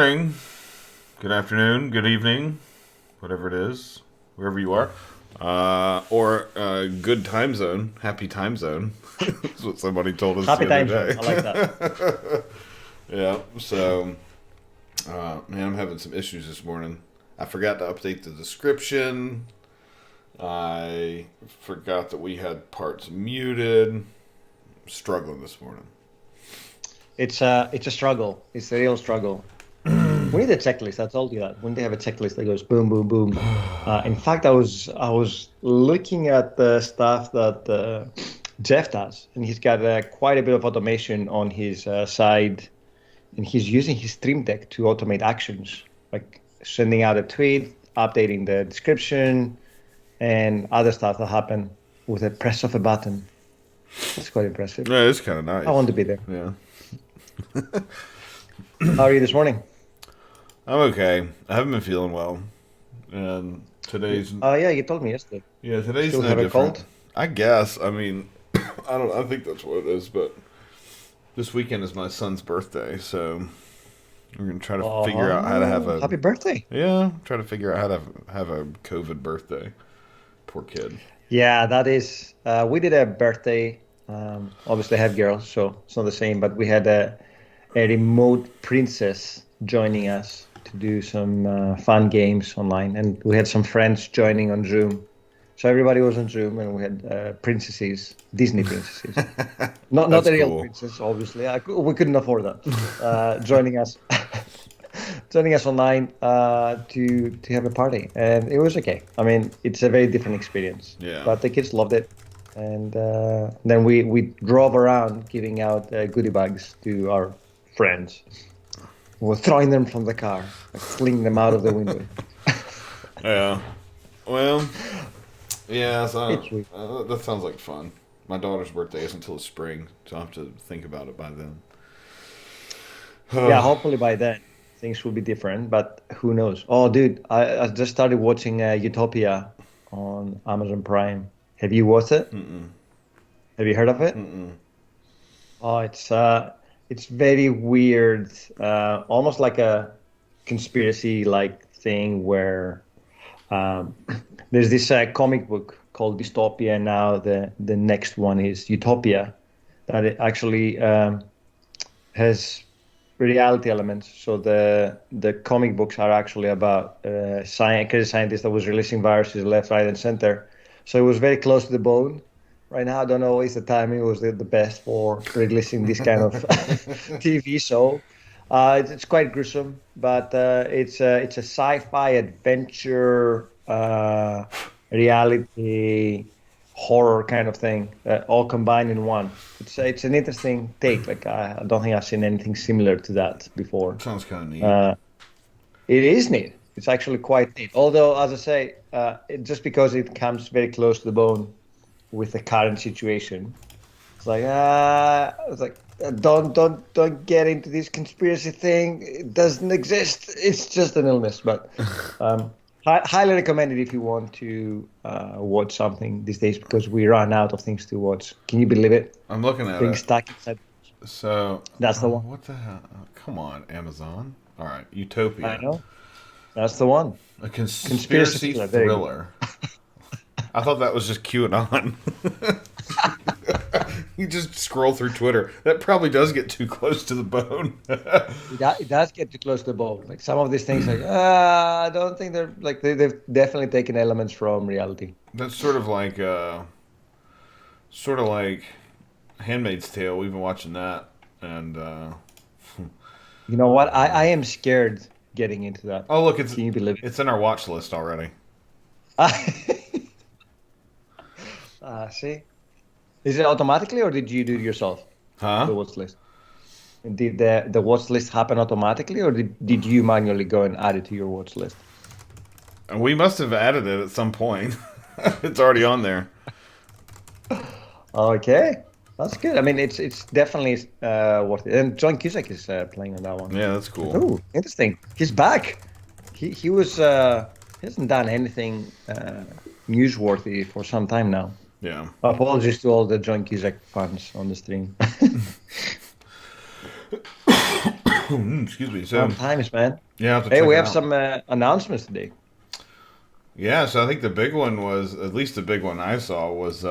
morning, good afternoon, good evening, whatever it is, wherever you are. Or good time zone, happy time zone. That's what somebody told us Happy the other time zone. day. I like that. Yeah, so, man, I'm having some issues this morning. I forgot to update the description. I forgot that we had parts muted. I'm struggling this morning. It's a struggle. It's a real struggle. We need a checklist. I told you that. We need to have a checklist that goes boom, boom, boom. In fact, I was looking at the stuff that Jeff does, and he's got quite a bit of automation on his side, and he's using his Stream Deck to automate actions, like sending out a tweet, updating the description, and other stuff that happen with a press of a button. That's quite impressive. Yeah, it's kind of I nice. want to be there. Yeah. How are you this morning? I'm okay. I haven't been feeling well. And today's Oh yeah, you told me yesterday. today's Still no have a different. cold? I guess. I mean, I think that's what it is, but this weekend is my son's birthday, so we're gonna try to figure out how to have Oh, a happy birthday. try to figure out how to have a COVID birthday. Poor kid. Yeah, that is. We did a birthday. Obviously, I have girls, so it's not the same. But we had a remote princess joining us to do some fun games online, and we had some friends joining on Zoom. So everybody was on Zoom, and we had princesses, Disney princesses, not That's the real cool. princess, obviously. We couldn't afford that. Joining us, joining us online to have a party, and it was okay. I mean, it's a very different experience, Yeah. but the kids loved it, and then we drove around giving out goodie bags to our friends. We were throwing them from the car, like flinging them out of the window. Yeah. Well, yeah, It's sweet. that sounds like fun. My daughter's birthday isn't until the spring, so I'll have to think about it by then. Yeah, hopefully by then things will be different, but who knows? Oh, dude, I just started watching Utopia on Amazon Prime. Have you watched it? Mm-mm. Have you heard of it? Mm-mm. Oh, it's very weird, almost like a conspiracy like thing where um, there's this comic book called Dystopia, and now the next one is Utopia, that it actually has reality elements. So the comic books are actually about crazy scientist that was releasing viruses left, right, and center. So it was very close to the bone. Right now, I don't know if the timing was the best for releasing this kind of TV show. It's quite gruesome, but it's a sci-fi adventure reality horror kind of thing, all combined in one. It's an interesting take. Like I don't think I've seen anything similar to that before. Sounds kind of neat. Uh, it is neat. It's actually quite neat. Although, as I say, just because it comes very close to the bone with the current situation, it's like don't get into this conspiracy thing. It doesn't exist. It's just an illness. But um, highly recommended if you want to watch something these days because we run out of things to watch. Can you believe it? I'm looking at Being it. stuck inside. So, That's the one. what the hell? Come on, Amazon. All right, I Utopia, know. That's the one. a Conspiracy conspiracy thriller. There you go. thriller. I thought that was just QAnon. You just scroll through Twitter. That probably does get too close to the bone. It does get too close to the bone. Like some of these things, like I don't think they're like they've definitely taken elements from reality. That's sort of like Handmaid's Tale. We've been watching that, and You know what? I am scared getting into that. oh look, it's Can you believe it's in our watch list already. it? See, is it automatically or did you do it yourself? Huh? The watch list. Did the watch list happen automatically, or did you manually go and add it to your watch list? And we must have added it at some point. It's already on there. Okay, that's good. I mean, it's definitely worth it. And John Cusack is playing on that one. Yeah, that's cool. Oh, interesting. He's back. He hasn't done anything newsworthy for some time now. Yeah. Apologies to all the John Cusack fans on the stream. Excuse me. So Fun times, man. yeah, I have to Hey, check we it have out. some announcements today. Yeah, so I think the big one was, at least the big one I saw was it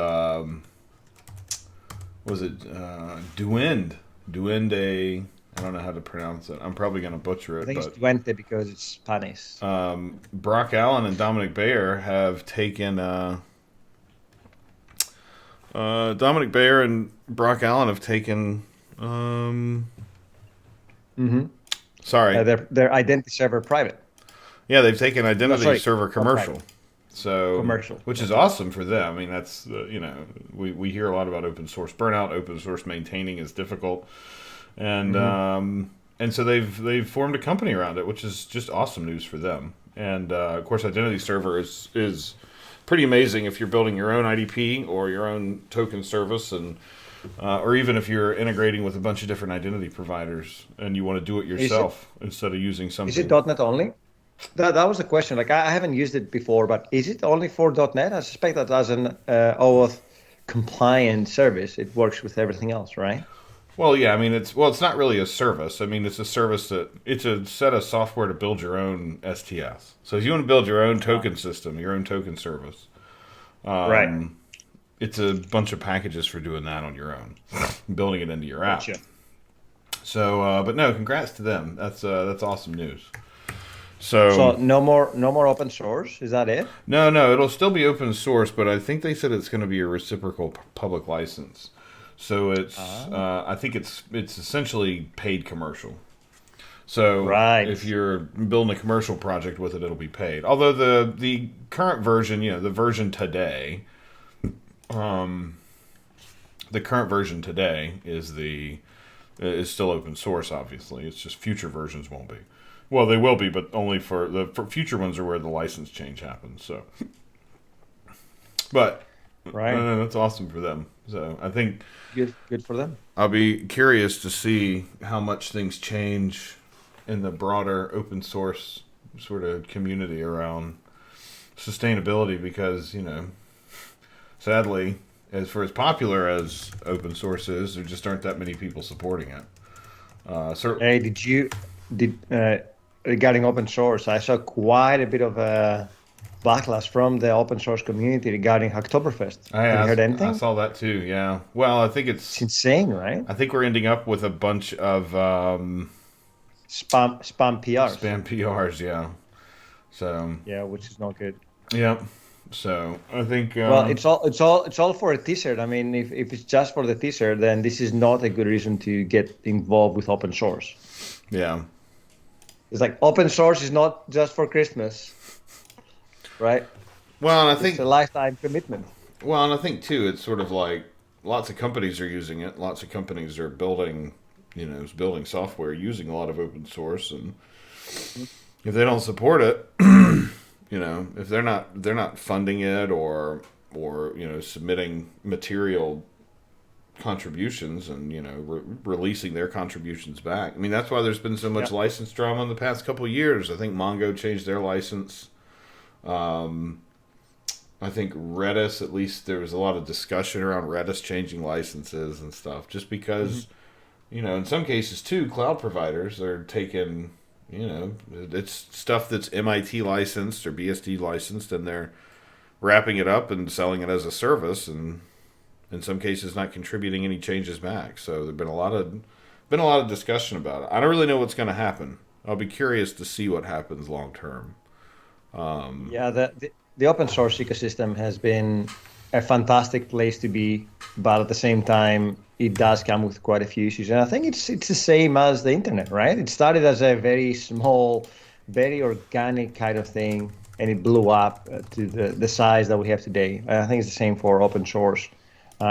Duend? Duende. I don't know how to pronounce it. I'm probably gonna butcher I it, think it's but Duente because it's Spanish. Brock Allen and Dominic Bayer have taken Dominic Bayer and Brock Allen have taken Mm-hmm. sorry. Their identity server private. Yeah, they've taken No, Identity sorry, Server not private. commercial. So, Commercial. which is Okay. awesome for them. I mean, that's we hear a lot about open source burnout. Open source maintaining is difficult, and Mm-hmm. um, and so they've formed a company around it, which is just awesome news for them. And of course, Identity Server is pretty amazing if you're building your own IDP or your own token service, and or even if you're integrating with a bunch of different identity providers and you want to do it Is it yourself instead of using is it something. .NET only? That was the question. Like I haven't used it before, but is it only for .NET? I suspect that as an OAuth compliant service, it works with everything else, right? Well, yeah, I mean it's not really a service. I mean it's a service that it's a set of software to build your own STS. So if you want to build your own token system, your own token service, Right. it's a bunch of packages for doing that on your own, building it into your app. Gotcha. So, but no, congrats to them. That's awesome news. So So no more open source. Is that it? no, it'll still be open source, but I think they said it's going to be a reciprocal public license. So it's Ah. I think it's essentially paid commercial. So Right. if you're building a commercial project with it, it'll be paid. Although the current version, the version today, the current version today is still open source. Obviously, it's just future versions won't be. Well, they will be, but only for future ones are where the license change happens. So, but Right. that's awesome for them. So I think Good for them. I'll be curious to see how much things change in the broader open source sort of community around sustainability because, sadly, as popular as open source is, there just aren't that many people supporting it. Hey, did regarding open source? I saw quite a bit of a backlash from the open source community regarding Hacktoberfest. Have you heard I anything? saw that too. Yeah. Well, It's insane, right? I think we're ending up with a bunch of Spam PRs. spam PRs. Yeah. So Yeah, which is not good. yeah. So I think Well, it's all for a t-shirt. I mean, if it's just for the t-shirt, then this is not a good reason to get involved with open source. yeah. It's like open source is not just for Christmas, right? Well, and I It's think a lifetime commitment. Well, and I think too, it's sort of like lots of companies are using it. Lots of companies are building software using a lot of open source, and if they don't support it, if they're not funding it or submitting material contributions and releasing their contributions back. I mean, that's why there's been so much Yeah. license drama in the past couple of years. I think Mongo changed their license. I think Redis, at least there was a lot of discussion around Redis changing licenses and stuff, just because, in some cases too, cloud providers are taking, it's stuff that's MIT licensed or BSD licensed, and they're wrapping it up and selling it as a service, and in some cases not contributing any changes back. So there've been a lot of discussion about it. I don't really know what's going to happen. I'll be curious to see what happens long term. Yeah, the open source ecosystem has been a fantastic place to be, but at the same time, it does come with quite a few issues. And I think it's the same as the internet, right? It started as a very small, very organic kind of thing, and it blew up to the size that we have today. And I think it's the same for open source.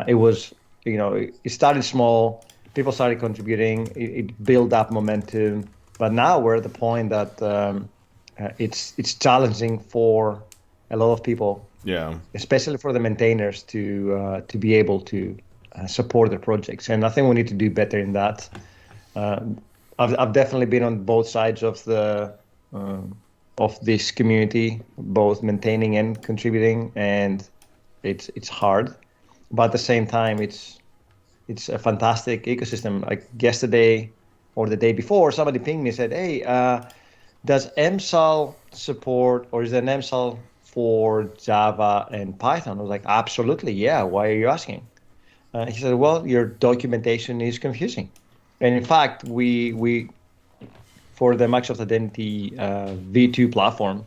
It was, it started small, people started contributing, it built up momentum, but now we're at the point that it's challenging for a lot of people, Yeah. especially for the maintainers, to be able to support their projects. And I think we need to do better in that. Uh, I've definitely been on both sides of this community, both maintaining and contributing, and it's hard, but at the same time, it's a fantastic ecosystem. Like yesterday, or the day before, somebody pinged me and said, "Hey, does MSAL support, or is there an MSAL for Java and Python?" I was like, "Absolutely, yeah. Why are you asking?" He said, "Well, your documentation is confusing." And in fact, we for the Microsoft Identity V2 platform,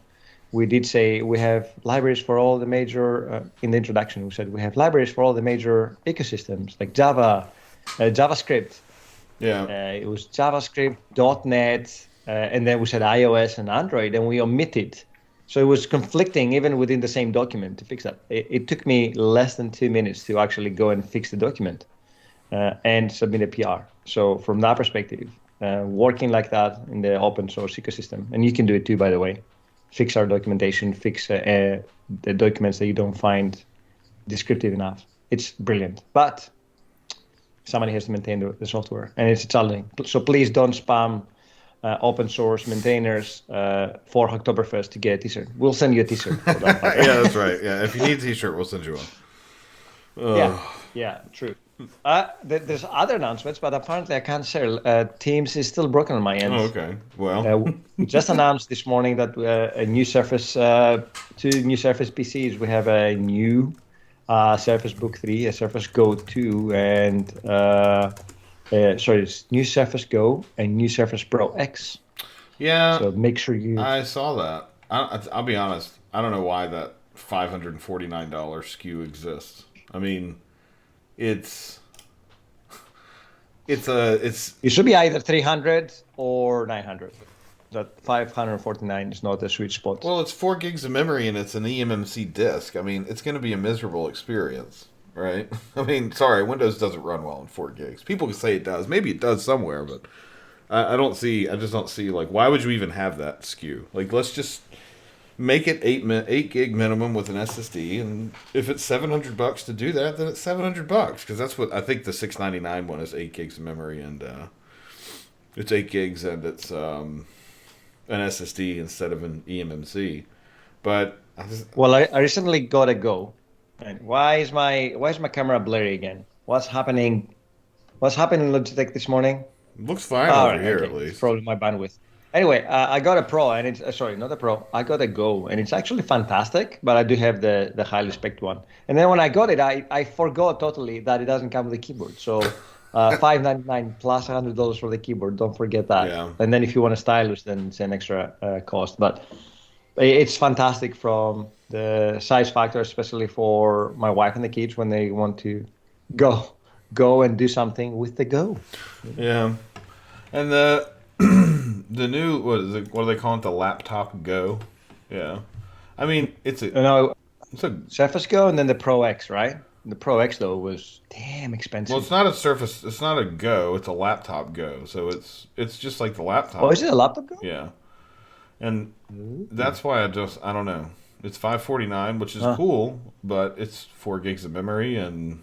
we did say we have libraries for all the major, in the introduction, we said we have libraries for all the major ecosystems like Java, JavaScript. Yeah. It was JavaScript, .NET, and then we said iOS and Android, and we omitted. So it was conflicting even within the same document to fix that. It took me less than 2 minutes to actually go and fix the document and submit a PR. So from that perspective, working like that in the open source ecosystem, and you can do it too, by the way, fix our documentation, fix the documents that you don't find descriptive enough. It's brilliant. But somebody has to maintain the software, and it's challenging. So please don't spam open source maintainers for Oktoberfest to get a t-shirt. We'll send you a t-shirt for that. Yeah, that's right. Yeah, if you need a t-shirt, we'll send you one. Yeah, true. There's other announcements, but apparently I can't share. Teams is still broken on my end. Oh, okay. Well, we just announced this morning that a new Surface, 2 new Surface PCs. We have a new Surface Book 3, a Surface Go 2, and it's new Surface Go and new Surface Pro X. Yeah. So make sure I saw that. I'll be honest. I don't know why that $549 SKU exists. I mean, it should be either 300 or 900. That 549 is not a sweet spot. Well, it's 4 gigs of memory and it's an eMMC disk. I mean, it's going to be a miserable experience, right? I mean, sorry, Windows doesn't run well in 4 gigs. People can say it does. Maybe it does somewhere, but I just don't see, like, why would you even have that SKU? Like, let's just make it 8 gig minimum with an SSD, and if it's $700 to do that, then it's $700 because that's what I think the $699 one is. 8 gigs of memory, and it's 8 gigs and it's an SSD instead of an eMMC. But I recently got a Go, and why is my camera blurry again? What's happening? What's happening in Logitech this morning? Looks fine over here, at least. Probably my bandwidth. Anyway, I got a Pro, and it's sorry, not a Pro. I got a Go, and it's actually fantastic. But I do have the highly spec'd one. And then when I got it, I forgot totally that it doesn't come with a keyboard. So $599 plus $100 for the keyboard. Don't forget that. Yeah. And then if you want a stylus, then it's an extra cost. But it's fantastic from the size factor, especially for my wife and the kids when they want to go and do something with the Go. Yeah, and the new what do they call it? The laptop Go. Yeah, I mean it's a Surface Go and then the Pro X, right? The Pro X though was damn expensive. Well, it's not a Surface. It's not a Go. It's a laptop Go. So it's just like the laptop. Oh, is it a laptop Go? Yeah, and that's why I don't know. It's $549, which is cool, but it's 4 gigs of memory and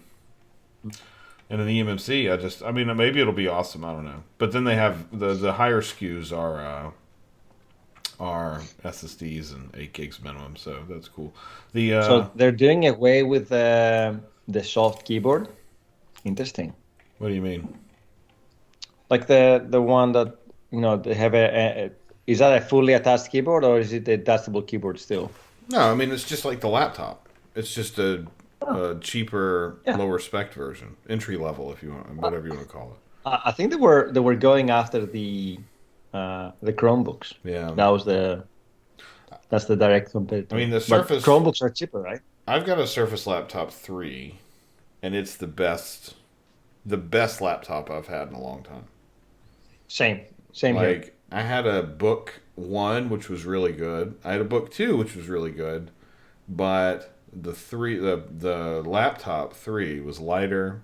an eMMC. I mean, maybe it'll be awesome. I don't know. But then they have the higher SKUs are SSDs and 8 gigs minimum, so that's cool. So they're doing away with the soft keyboard. Interesting. What do you mean? Like the one that they have is that a fully attached keyboard or is it a adjustable keyboard still? No, I mean it's just like the laptop. It's just a cheaper, lower spec version, entry level, if you want, whatever you want to call it. I think they were going after the Chromebooks. Yeah, that's the direct competitor. I mean, the Surface Chromebooks are cheaper, right? I've got a Surface Laptop 3, and it's the best laptop I've had in a long time. Same here. I had a Book 1, which was really good. I had a Book 2, which was really good, but the laptop 3 was lighter,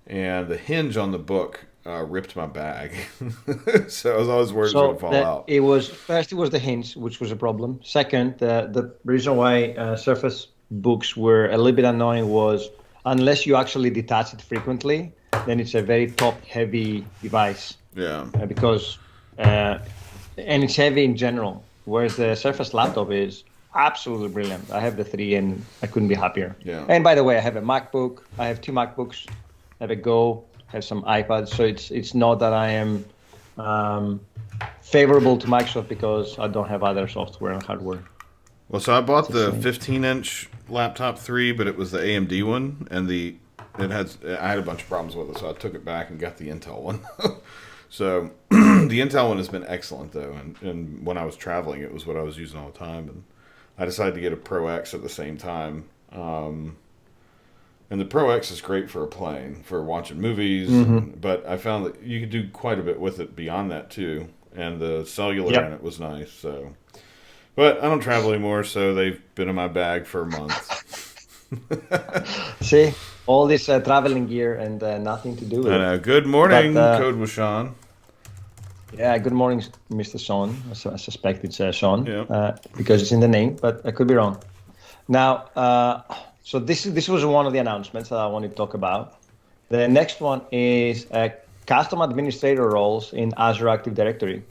and the hinge on the book ripped my bag. So I was always worried it was going to fall out. It was the hinge, which was a problem. Second, the reason why Surface Books were a little bit annoying was unless you actually detach it frequently, then it's a very top-heavy device. Yeah. Because and it's heavy in general, whereas the Surface laptop is absolutely brilliant. I have the 3 and I couldn't be happier. Yeah. And by the way, I have a MacBook. I have 2 MacBooks. I have a Go. have some iPads. So it's not that I am favorable to Microsoft because I don't have other software and hardware. Well, so I bought the 15-inch laptop 3, but it was the AMD one, and I had a bunch of problems with it, so I took it back and got the Intel one. So the Intel one has been excellent, though, and when I was traveling, it was what I was using all the time, and I decided to get a Pro X at the same time. And the Pro X is great for a plane, for watching movies, but I found that you could do quite a bit with it beyond that, too, and the cellular in it was nice, so... But I don't travel anymore, so they've been in my bag for a month. See, all this traveling gear and nothing to do with it. I know. Good morning, Code with Sean. Yeah, good morning, Mr. Sean. I suspect it's Sean Yeah. Because it's in the name, but I could be wrong. Now, so this was one of the announcements that I wanted to talk about. The next one is custom administrator roles in Azure Active Directory.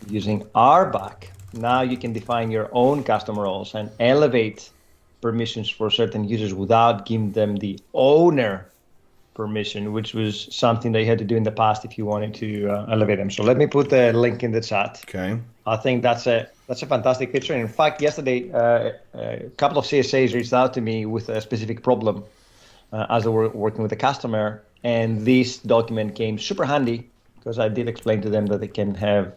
Using RBAC, now you can define your own custom roles and elevate permissions for certain users without giving them the owner permission, which was something they had to do in the past if you wanted to elevate them. So let me put the link in the chat. Okay. I think that's a fantastic feature. In fact, yesterday, a couple of CSAs reached out to me with a specific problem as they were working with a customer, and this document came super handy because I did explain to them that they can have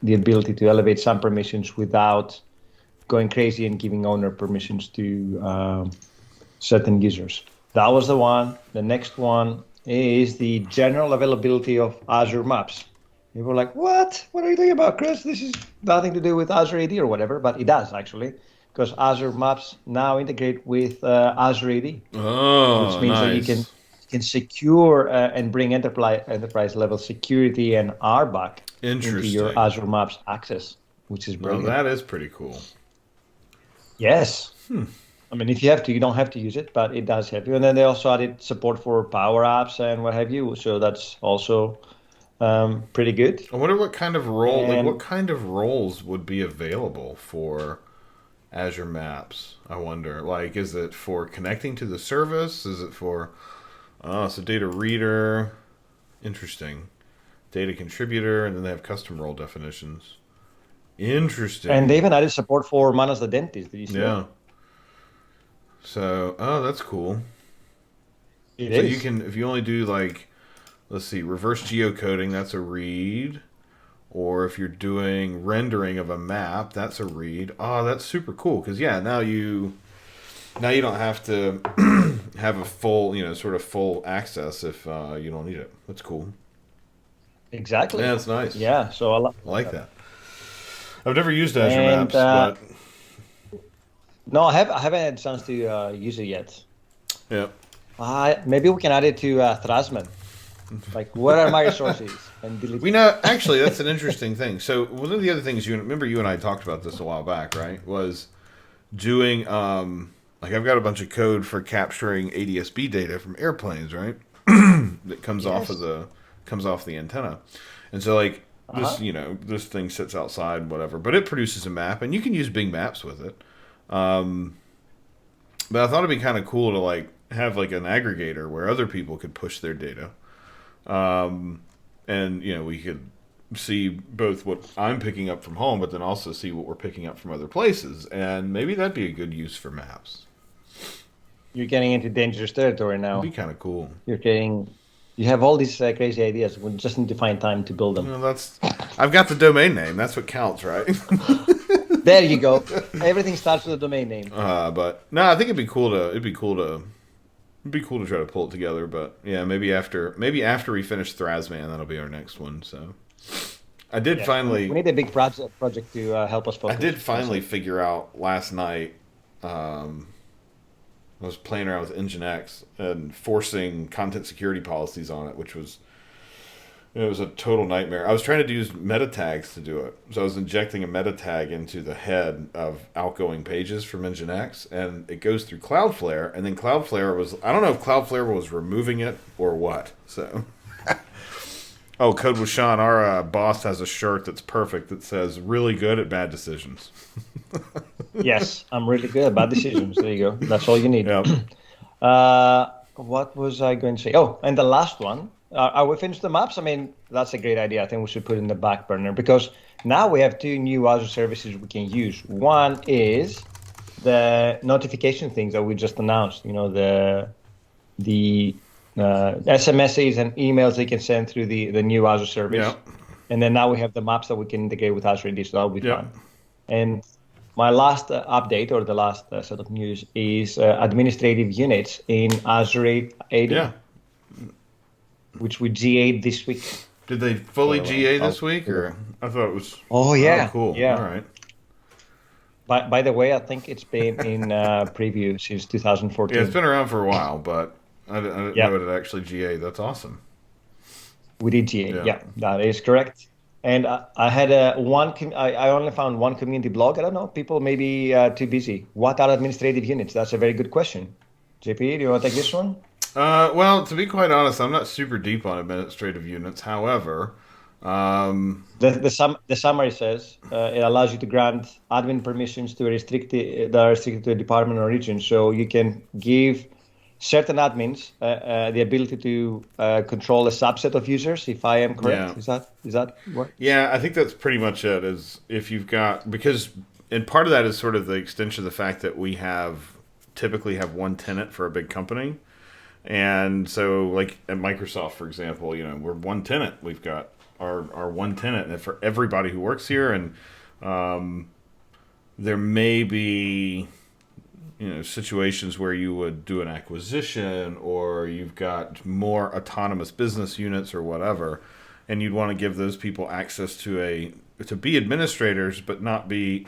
the ability to elevate some permissions without going crazy and giving owner permissions to certain users. That was the one. The next one is the general availability of Azure Maps. People were like, what? What are you talking about, Chris? This is nothing to do with Azure AD or whatever, but it does actually, because Azure Maps now integrate with Azure AD. Oh, which means that you can secure and bring enterprise level security and RBAC into your Azure Maps access, which is brilliant. Well, that is pretty cool. Yes. I mean, if you have to, you don't have to use it, but it does help you. And then they also added support for Power Apps and what have you. So that's also pretty good. I wonder what kind of what kind of roles would be available for Azure Maps. I wonder, like, is it for connecting to the service? Is it for it's a data reader? Interesting. Data contributor, and then they have custom role definitions. Interesting. And they even added support for Manage the Dentist. Did you see that? So, that's cool. It is. You can, if you only do like, let's see, reverse geocoding, that's a read. Or if you're doing rendering of a map, that's a read. Oh, that's super cool. Because, now you don't have to have a full, sort of full access if you don't need it. That's cool. Exactly. Yeah, that's nice. Yeah, so I like that. I've never used Azure Maps, but... No, I haven't had a chance to use it yet. Yeah. Maybe we can add it to Thrazman. Like, what are my resources? And delete. We know, actually, that's an interesting thing. So one of the other things, remember you and I talked about this a while back, right? Was doing, like I've got a bunch of code for capturing ADSB data from airplanes, right? That comes off the antenna. And so like this, this thing sits outside, whatever, but it produces a map and you can use Bing Maps with it. But I thought it'd be kind of cool to like have like an aggregator where other people could push their data. And we could see both what I'm picking up from home, but then also see what we're picking up from other places. And maybe that'd be a good use for maps. You're getting into dangerous territory now. It'd be kind of cool. You have all these crazy ideas. We just need to find time to build them. I've got the domain name. That's what counts, right? There you go. Everything starts with a domain name. But no, I think it'd be cool to try to pull it together. But yeah, maybe after we finish Thrazman, that'll be our next one. So I did finally. We need a big project to help us focus. I did finally figure out last night. I was playing around with Nginx and forcing content security policies on it, which was a total nightmare. I was trying to use meta tags to do it. So I was injecting a meta tag into the head of outgoing pages from Nginx, and it goes through Cloudflare, and then Cloudflare was, I don't know if Cloudflare was removing it or what. So, Code with Sean, our boss has a shirt that's perfect that says, really good at bad decisions. Yes, I'm really good at bad decisions. There you go. That's all you need. Yep. What was I going to say? Oh, and the last one. Are we finished the maps? I mean, that's a great idea. I think we should put it in the back burner because now we have two new Azure services we can use. One is the notification things that we just announced. You know, the SMSs and emails they can send through the new Azure service. Yep. And then now we have the maps that we can integrate with Azure AD, so that'll be Yep. fun. And my last update or the last set of news is administrative units in Azure AD, Yeah. which we GA'd this week. Did they fully So, GA this week, or I thought it was? oh Oh, yeah, cool. yeah. All right. By the way, I think it's been in preview since Yeah, it's 2014. been around for a while, but I didn't Yeah, know it actually GA. That's awesome. we did GA. Yeah. Yeah, that is correct. And I had I only found one community blog. I don't know. People may be too busy. What are administrative units? That's a very good question. JP, do you want to take this one? Well, to be quite honest, I'm not super deep on administrative units. However, um, The summary says it allows you to grant admin permissions to that are restricted to a department or region. So you can give certain admins the ability to control a subset of users. If I am yeah, correct, is that what? yeah, I think that's pretty much it. Is if you've got because, and part of that is sort of the extension of the fact that we typically have one tenant for a big company. And so, like at Microsoft, for example, we're one tenant. We've got our one tenant, and for everybody who works here, and um, there may be situations where you would do an acquisition, or you've got more autonomous business units or whatever, and you'd want to give those people access to be administrators, but not be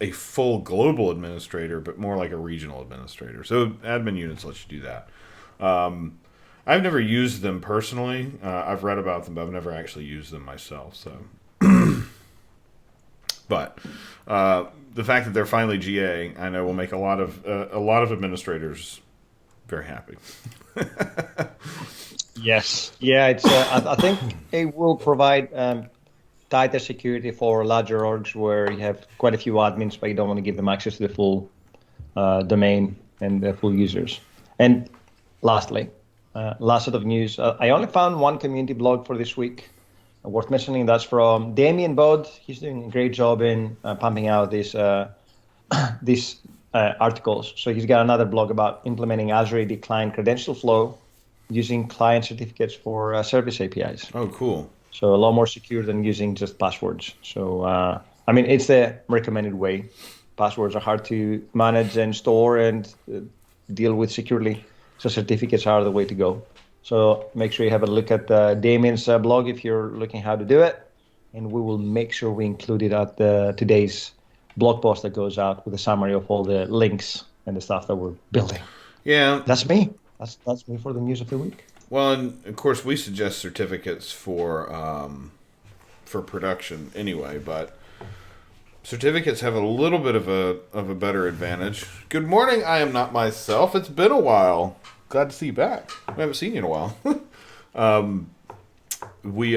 a full global administrator, but more like a regional administrator. So admin units let you do that. I've never used them personally. I've read about them, but I've never actually used them myself. So, but the fact that they're finally GA, I know will make a lot of administrators very happy. Yes. Yeah, it's. I think it will provide tighter security for larger orgs where you have quite a few admins, but you don't want to give them access to the full domain and the full users. And lastly, last set of news. I only found one community blog for this week. Worth mentioning. That's from Damien Bod. He's doing a great job in pumping out these articles. So he's got another blog about implementing Azure AD client credential flow using client certificates for service APIs. Oh, cool. So a lot more secure than using just passwords. So I mean, it's the recommended way. Passwords are hard to manage and store and deal with securely. So certificates are the way to go. So make sure you have a look at Damien's blog if you're looking how to do it. And we will make sure we include it at today's blog post that goes out with a summary of all the links and the stuff that we're building. Yeah. That's me. That's me for the news of the week. Well, and of course, we suggest certificates for production anyway, but certificates have a little bit of a better advantage. Good morning. I am not myself. It's been a while. Glad to see you back. We haven't seen you in a while. We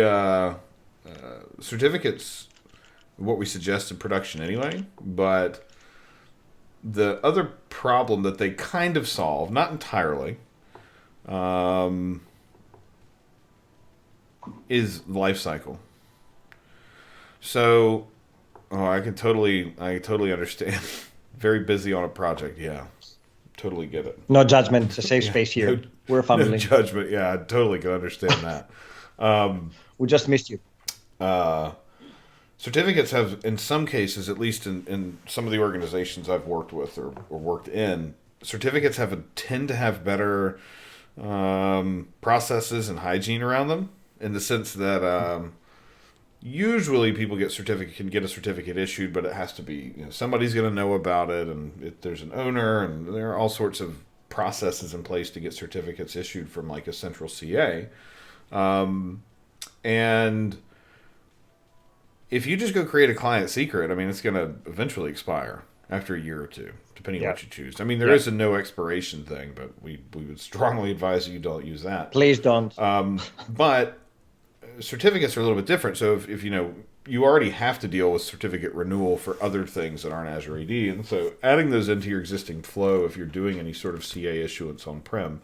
certificates, what we suggest in production anyway, but the other problem that they kind of solve, not entirely, is life cycle. So, I totally understand. Very busy on a project, yeah. Totally get it. No judgment. It's a safe Yeah, space here. no, We're a no family. judgment. Yeah, I totally can understand that. We just missed you. Certificates have, in some cases, at least in some of the organizations I've worked with or worked in, certificates tend to have better processes and hygiene around them, in the sense that usually people can get a certificate issued, but it has to be somebody's going to know about it, and there's an owner, and there are all sorts of processes in place to get certificates issued from like a central CA, and if you just go create a client secret, I mean, it's going to eventually expire after a year or two, depending on Yeah. what you choose. I mean, there is a no expiration thing, but we would strongly advise you don't use that. Please don't. But certificates are a little bit different. So if you already have to deal with certificate renewal for other things that aren't Azure AD, and so adding those into your existing flow, if you're doing any sort of CA issuance on-prem,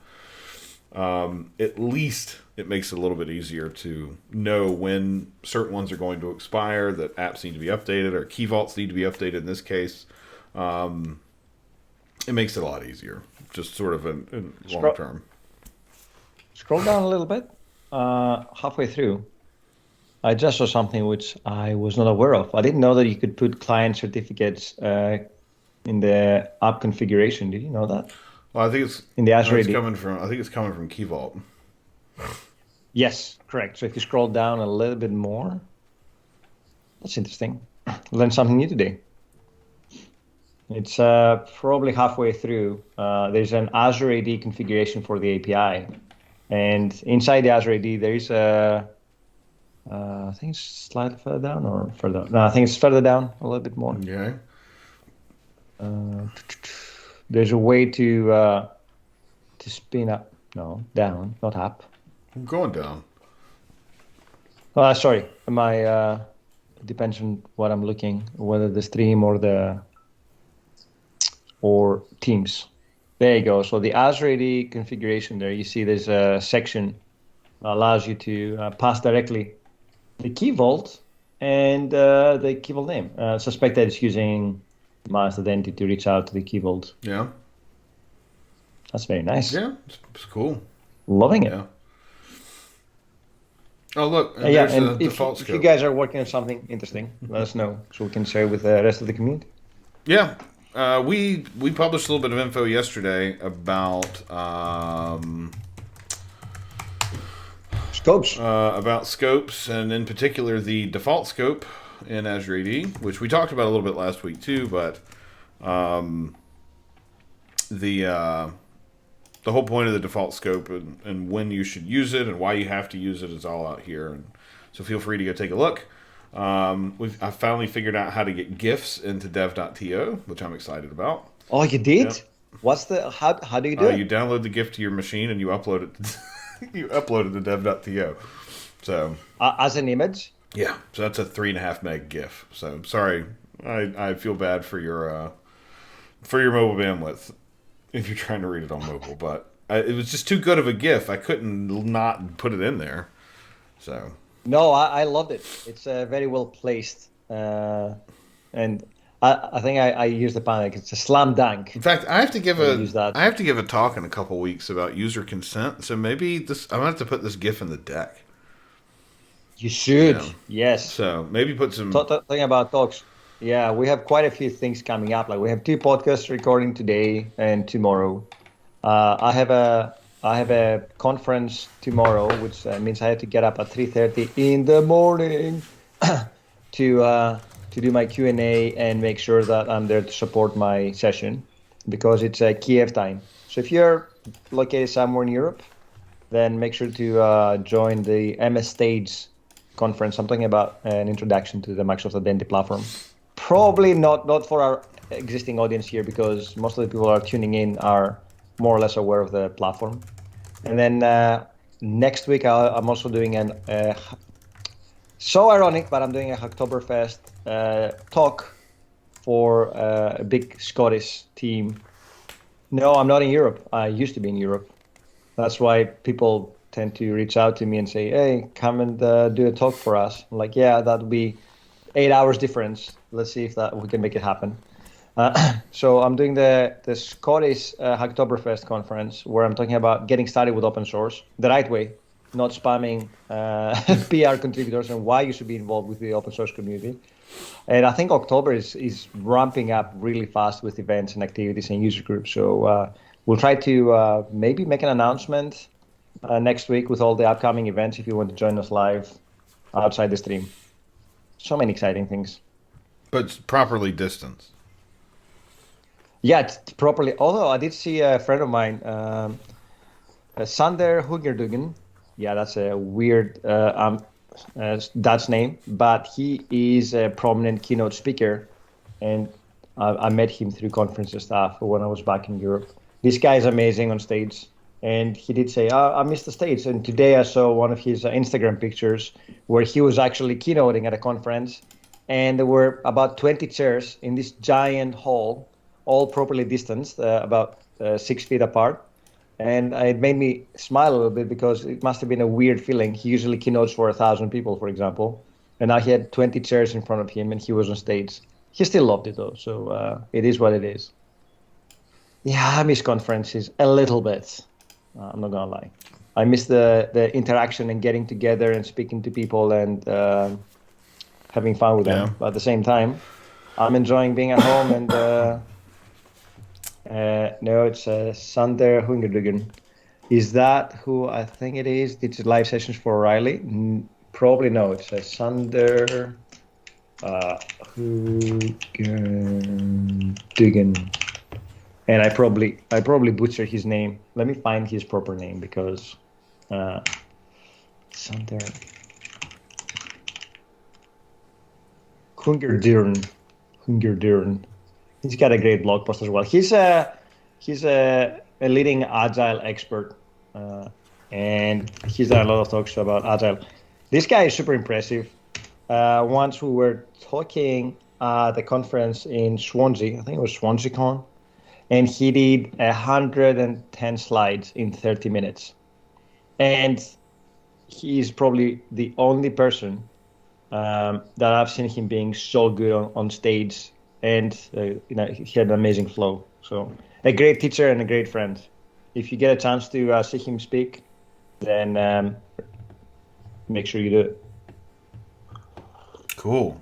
at least it makes it a little bit easier to know when certain ones are going to expire, that apps need to be updated, or key vaults need to be updated in this case. It makes it a lot easier, just sort of in long term. Scroll down a little bit. Halfway through, I just saw something which I was not aware of. I didn't know that you could put client certificates in the app configuration. Did you know that? Well, I think it's in the Azure it's AD. coming from. I think it's coming from Key Vault. Yes, correct. So if you scroll down a little bit more, that's interesting. Learned something new today. It's probably halfway through. There's an Azure AD configuration for the API, and inside the Azure AD there is a. I think it's slightly further down or further. No, I think it's further down a little bit more. Okay. There's a way to spin up. No, down, not up. I'm going down. Sorry, my depends on what I'm looking, whether the stream or Teams. There you go. So the Azure AD configuration there, you see there's a section that allows you to pass directly the key vault and the key vault name. Suspect that it's using masked identity to reach out to the key vault. Yeah. That's very nice. Yeah, it's cool. Loving it. Yeah. Oh, look. And Yeah, there's and the if default scope. you guys are working on something interesting, let us know so we can share with the rest of the community. Yeah. We published a little bit of info yesterday about Scopes. about scopes, and in particular the default scope in Azure AD, which we talked about a little bit last week too. But the whole point of the default scope and when you should use it and why you have to use it is all out here. And so feel free to go take a look. I finally figured out how to get GIFs into dev.to, which I'm excited about. Oh, you did? Yep. What's the how do you do it? You download the GIF to your machine and you upload it. You upload it to dev.to. So As an image? yeah, so that's a 3.5 meg GIF. So sorry, I feel bad for your mobile bandwidth if you're trying to read it on mobile, but it was just too good of a GIF. I couldn't not put it in there. So No, I loved it. It's very well placed, and I think I use the panic. It's a slam dunk. in fact, I have to give Use that. a talk in a couple weeks about user consent. So maybe I'm gonna have to put this GIF in the deck. You should. Yeah. Yes. So maybe put some. Talking about talks. Yeah, we have quite a few things coming up. Like we have 2 podcasts recording today and tomorrow. I have a conference tomorrow, which means I have to get up at 3:30 in the morning to do my Q&A and make sure that I'm there to support my session because it's Kiev time. So if you're located somewhere in Europe, then make sure to join the MS Stage conference. I'm talking about an introduction to the Microsoft Identity Platform. Probably not for our existing audience here because most of the people who are tuning in are more or less aware of the platform. And then next week I'm also doing so ironic, but I'm doing a Hacktoberfest talk for a big Scottish team. No, I'm not in Europe. I used to be in Europe. That's why people tend to reach out to me and say, hey, come and do a talk for us. I'm like, yeah, that would be 8 hours difference. Let's see if we can make it happen. So I'm doing the Scottish Hacktoberfest conference where I'm talking about getting started with open source the right way, not spamming PR contributors and why you should be involved with the open source community. And I think October is ramping up really fast with events and activities and user groups. So we'll try to maybe make an announcement next week with all the upcoming events if you want to join us live outside the stream. So many exciting things. But it's properly distanced. Yeah, it's properly. Although I did see a friend of mine, Sander Hugerdugen. Yeah, that's a weird Dutch name, but he is a prominent keynote speaker, and I met him through conference and stuff when I was back in Europe. This guy is amazing on stage, and he did say, I missed the stage. And today I saw one of his Instagram pictures where he was actually keynoting at a conference, and there were about 20 chairs in this giant hall, all properly distanced, about 6 feet apart. And it made me smile a little bit because it must have been a weird feeling. He usually keynotes for 1,000 people, for example, and now he had 20 chairs in front of him, and he was on stage. He still loved it though, so it is what it is. Yeah, I miss conferences a little bit. I'm not gonna lie. I miss the interaction and getting together and speaking to people and having fun with Yeah. them. But at the same time, I'm enjoying being at home and no, it's Sander Hungerdugen. Is that who I think it is? Did live sessions for O'Reilly? Probably no. It's Sander Hungerdugen. And I probably butcher his name. Let me find his proper name because Sander Hungerduren. Hungerduren. He's got a great blog post as well. He's a leading agile expert, and he's done a lot of talks about agile. This guy is super impressive. Once we were talking at the conference in Swansea, I think it was SwanseaCon, and he did 110 slides in 30 minutes. And he's probably the only person that I've seen him being so good on stage, and he had an amazing flow. So a great teacher and a great friend. If you get a chance to see him speak, then make sure you do it. Cool.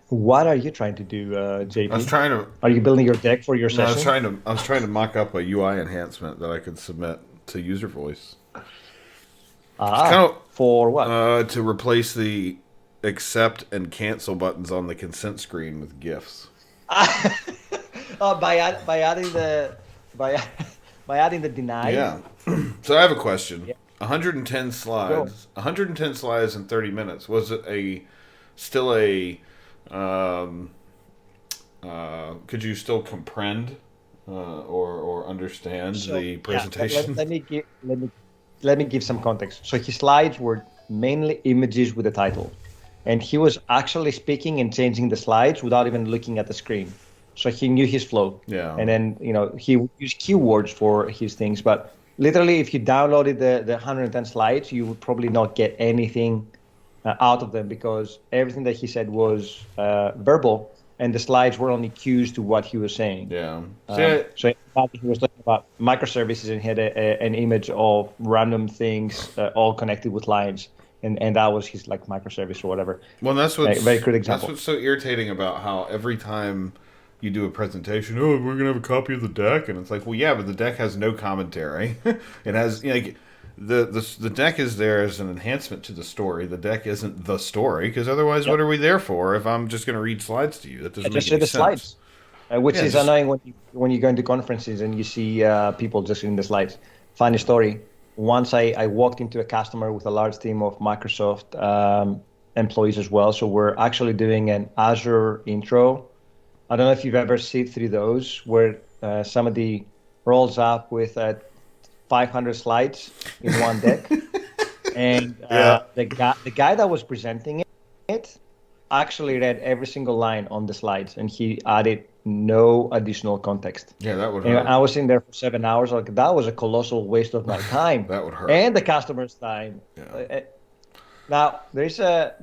What are you trying to do, I was JP? trying to. Are you building your deck for your No, session? I was trying to mock up a UI enhancement that I could submit to user voice. It's kind For what? to replace the accept and cancel buttons on the consent screen with GIFs. By adding the by by adding the deny. Yeah. So I have a question. Yeah, 110 go. slides. 110 slides in 30 minutes. Was it still a um, could you still comprehend or understand So the yeah, let, presentation? let me give let me give some context. So his slides were mainly images with the title, and he was actually speaking and changing the slides without even looking at the screen. So he knew his flow, Yeah. and then he would use keywords for his things. But literally, if you downloaded the 110 slides, you would probably not get anything out of them because everything that he said was verbal, and the slides were only cues to what he was saying. Yeah. See, So in fact, he was talking about microservices and he had an image of random things all connected with lines, and that was his like microservice or whatever. well, A very good that's example. what's so irritating about how every time you do a presentation, oh, we're gonna have a copy of the deck, and it's like, well, yeah, but the deck has no commentary. It has like the deck is there as an enhancement to the story. The deck isn't the story because otherwise, what Yep. are we there for? If I'm just gonna read slides to you, that I doesn't just make say any the sense. slides, which Yeah, is just annoying when you go into conferences and you see people just reading the slides. Funny story. Once I walked into a customer with a large team of Microsoft employees as well. So we're actually doing an Azure intro. I don't know if you've ever seen through those where somebody rolls up with 500 slides in one deck, and yeah, the guy that was presenting it actually read every single line on the slides, and he added no additional context. yeah, that would And hurt. I was in there for 7 hours. Like that was a colossal waste of my time That would hurt. and the customer's time. Yeah. Now there's a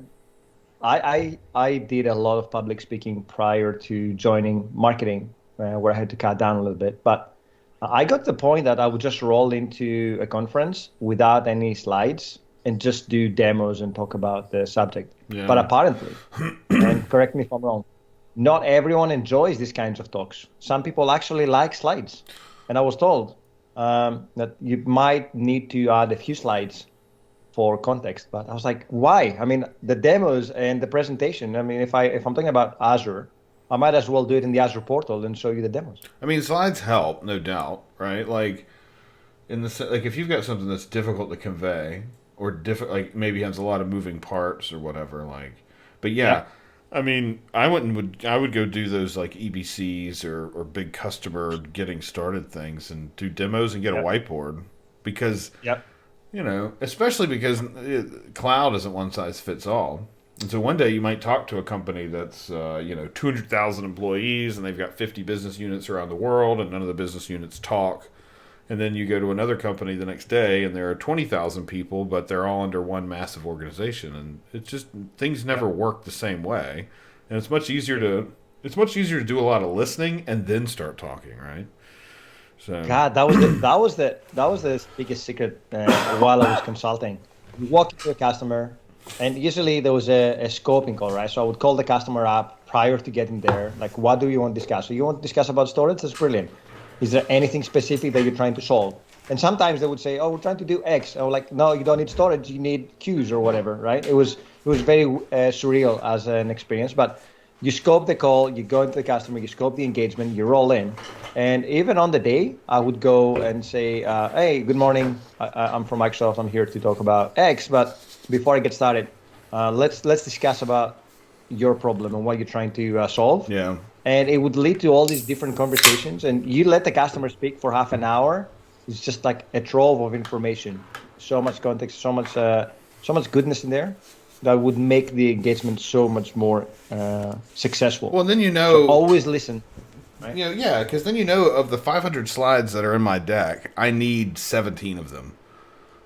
I did a lot of public speaking prior to joining marketing, where I had to cut down a little bit. But I got to the point that I would just roll into a conference without any slides and just do demos and talk about the subject. But Yeah. apparently, and correct me if I'm wrong, not everyone enjoys these kinds of talks. Some people actually like slides. And I was told that you might need to add a few slides for context. But I was like, why? I mean, the demos and the presentation. I mean, if I'm talking about Azure, I might as well do it in the Azure portal and show you the demos. I mean, slides help, no doubt, right? Like like if you've got something that's difficult to convey or like maybe has a lot of moving parts or whatever, like. But yeah, Yep. I mean, I would go do those like EBCs or big customer getting started things and do demos and get a Yep. whiteboard because Yep. especially because cloud isn't one size fits all. And so one day you might talk to a company that's 200,000 employees and they've got 50 business units around the world and none of the business units talk. And then you go to another company the next day, and there are 20,000 people, but they're all under one massive organization, and it's just things never work the same way. And it's much easier to do a lot of listening and then start talking, right? So God, that was the biggest secret while I was consulting. You walk into a customer, and usually there was a scoping call, right? So I would call the customer up prior to getting there. Like, what do you want to discuss? So you want to discuss about storage? That's brilliant. Is there anything specific that you're trying to solve? And sometimes they would say, "Oh, we're trying to do X." I was like, "No, you don't need storage. You need queues or whatever." Right? It was very surreal as an experience. But you scope the call, you go into the customer, you scope the engagement, you roll in, and even on the day, I would go and say, "Hey, good morning. I'm from Microsoft. I'm here to talk about X. But before I get started, let's discuss about your problem and what you're trying to solve." yeah. And it would lead to all these different conversations, and you let the customer speak for half an hour. It's just like a trove of information, so much context, so much goodness in there that would make the engagement so much more successful. Well, then So always listen, right? yeah, because then of the 500 slides that are in my deck, I need 17 of them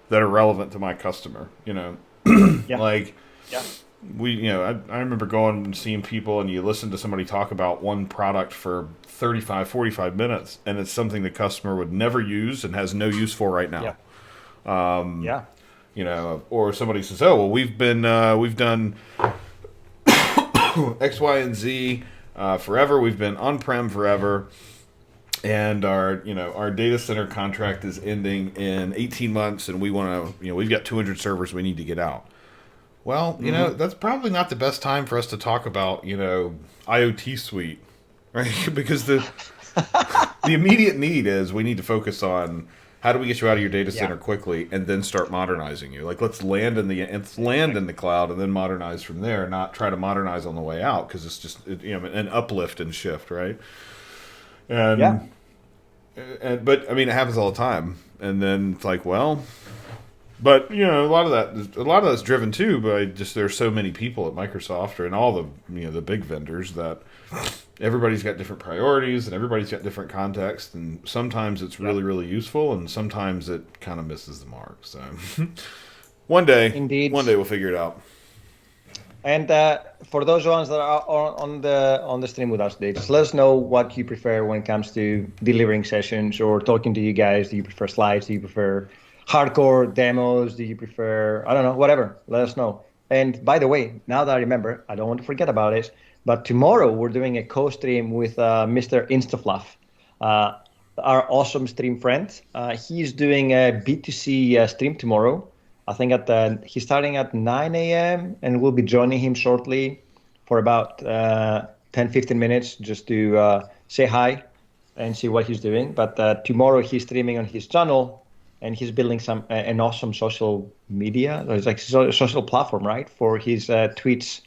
that are relevant to my customer. Yeah. Like Yeah. I remember going and seeing people, and you listen to somebody talk about one product for 35, 45 minutes, and it's something the customer would never use and has no use for right now. Yeah. Yeah. Or somebody says, "Oh, well, we've done X, Y, and Z forever. We've been on-prem forever, and our data center contract is ending in 18 months, and we want to, we've got 200 servers we need to get out." Well, that's probably not the best time for us to talk about, IoT suite, right? Because the immediate need is we need to focus on how do we get you out of your data center quickly and then start modernizing you. Like, let's land in the cloud and then modernize from there, not try to modernize on the way out, because it's just an uplift and shift, right? And but I mean, it happens all the time, and then it's like, well. But a lot of that's driven too by just there's so many people at Microsoft and all the big vendors that everybody's got different priorities and everybody's got different context, and sometimes it's really, really useful, and sometimes it kind of misses the mark. So one day we'll figure it out. And for those ones that are on the stream with us today, just let us know what you prefer when it comes to delivering sessions or talking to you guys. Do you prefer slides? Do you prefer hardcore demos? Do you prefer, I don't know, whatever? Let us know. And by the way, now that I remember, I don't want to forget about it, but tomorrow we're doing a co-stream with Mr. Instafluff, our awesome stream friend. He's doing a B2C stream tomorrow. I think he's starting at 9 a.m. and we'll be joining him shortly for about 10, 15 minutes just to say hi and see what he's doing. But tomorrow he's streaming on his channel, and he's building an awesome social media. It's like a social platform, right, for his Twitch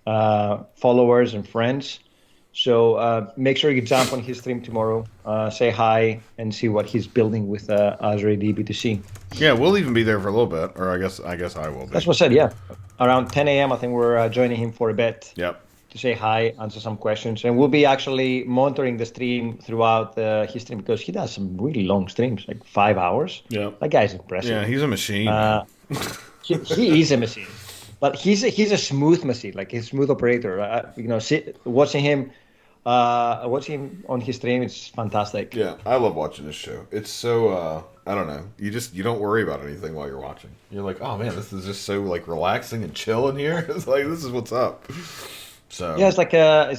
followers and friends. So make sure you jump on his stream tomorrow, say hi, and see what he's building with Azure AD B2C. Yeah, we'll even be there for a little bit, or I guess I will be. That's what I said, yeah. Around 10 a.m., I think we're joining him for a bit. Yep. To say hi, answer some questions, and we'll be actually monitoring the stream throughout his stream, because he does some really long streams, like 5 hours. Yeah, that guy's impressive. Yeah, he's a machine. He is a machine, but he's a smooth machine, like a smooth operator. Watching him on his stream, it's fantastic. Yeah, I love watching this show. It's so I don't know. You don't worry about anything while you're watching. You're like, oh man, this is just so like relaxing and chill in here. It's like, this is what's up. So yeah, it's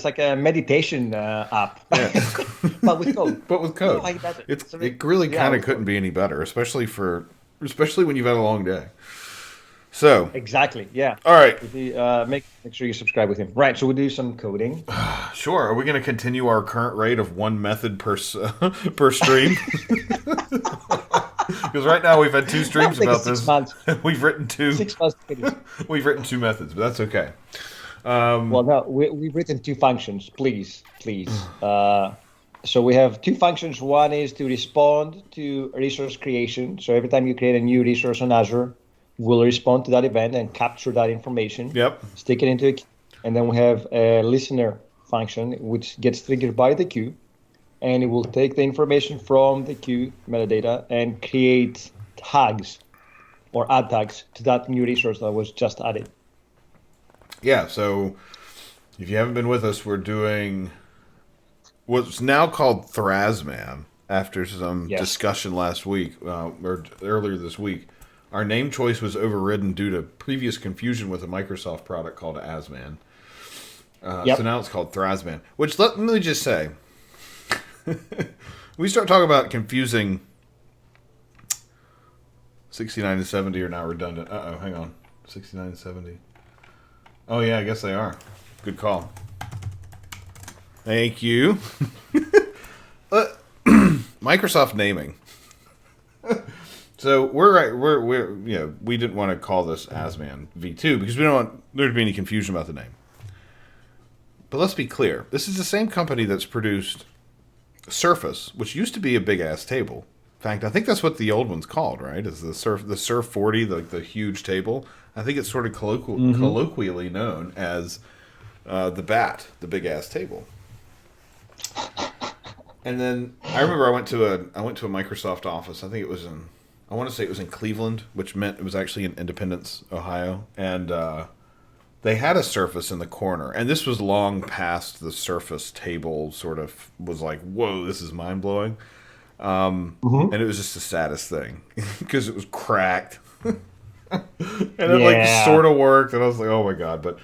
like a meditation app, yeah. but with code. But with code, it really kind of couldn't be any better, especially when you've had a long day. So exactly, yeah. All right, make sure you subscribe with him. Right, so we'll do some coding. Sure. Are we going to continue our current rate of one method per stream? Because right now we've had 2 streams about this. We've written 2. 6 months. We've written 2 methods, but that's okay. Well, no, we've written 2 functions, please. So we have 2 functions. One is to respond to resource creation. So every time you create a new resource on Azure, we'll respond to that event and capture that information. Yep. Stick it into a queue. And then we have a listener function, which gets triggered by the queue. and it will take the information from the queue metadata and create tags or add tags to that new resource that was just added. Yeah, so if you haven't been with us, we're doing what's now called Thrazman after some discussion last week, or earlier this week. Our name choice was overridden due to previous confusion with a Microsoft product called Azman. So now it's called Thrazman, which let me just say, we start talking about confusing 69 and 70 are now redundant. Uh-oh, hang on. 69 and 70. Oh, yeah, I guess they are. Good call. Thank you. Microsoft naming. So we didn't want to call this Azman V2 because we don't want there to be any confusion about the name. But let's be clear. This is the same company that's produced Surface, which used to be a big-ass table. In fact, I think that's what the old one's called, right? Is the Surf 40, the huge table. I think it's sort of colloquially known as the BAT, the big-ass table. And then I remember I went to a Microsoft office. I think it was I want to say it was in Cleveland, which meant it was actually in Independence, Ohio. And they had a Surface in the corner. And this was long past the Surface table sort of was like, whoa, this is mind-blowing. And it was just the saddest thing because it was cracked. And it like sort of worked. And I was like, oh my God. But,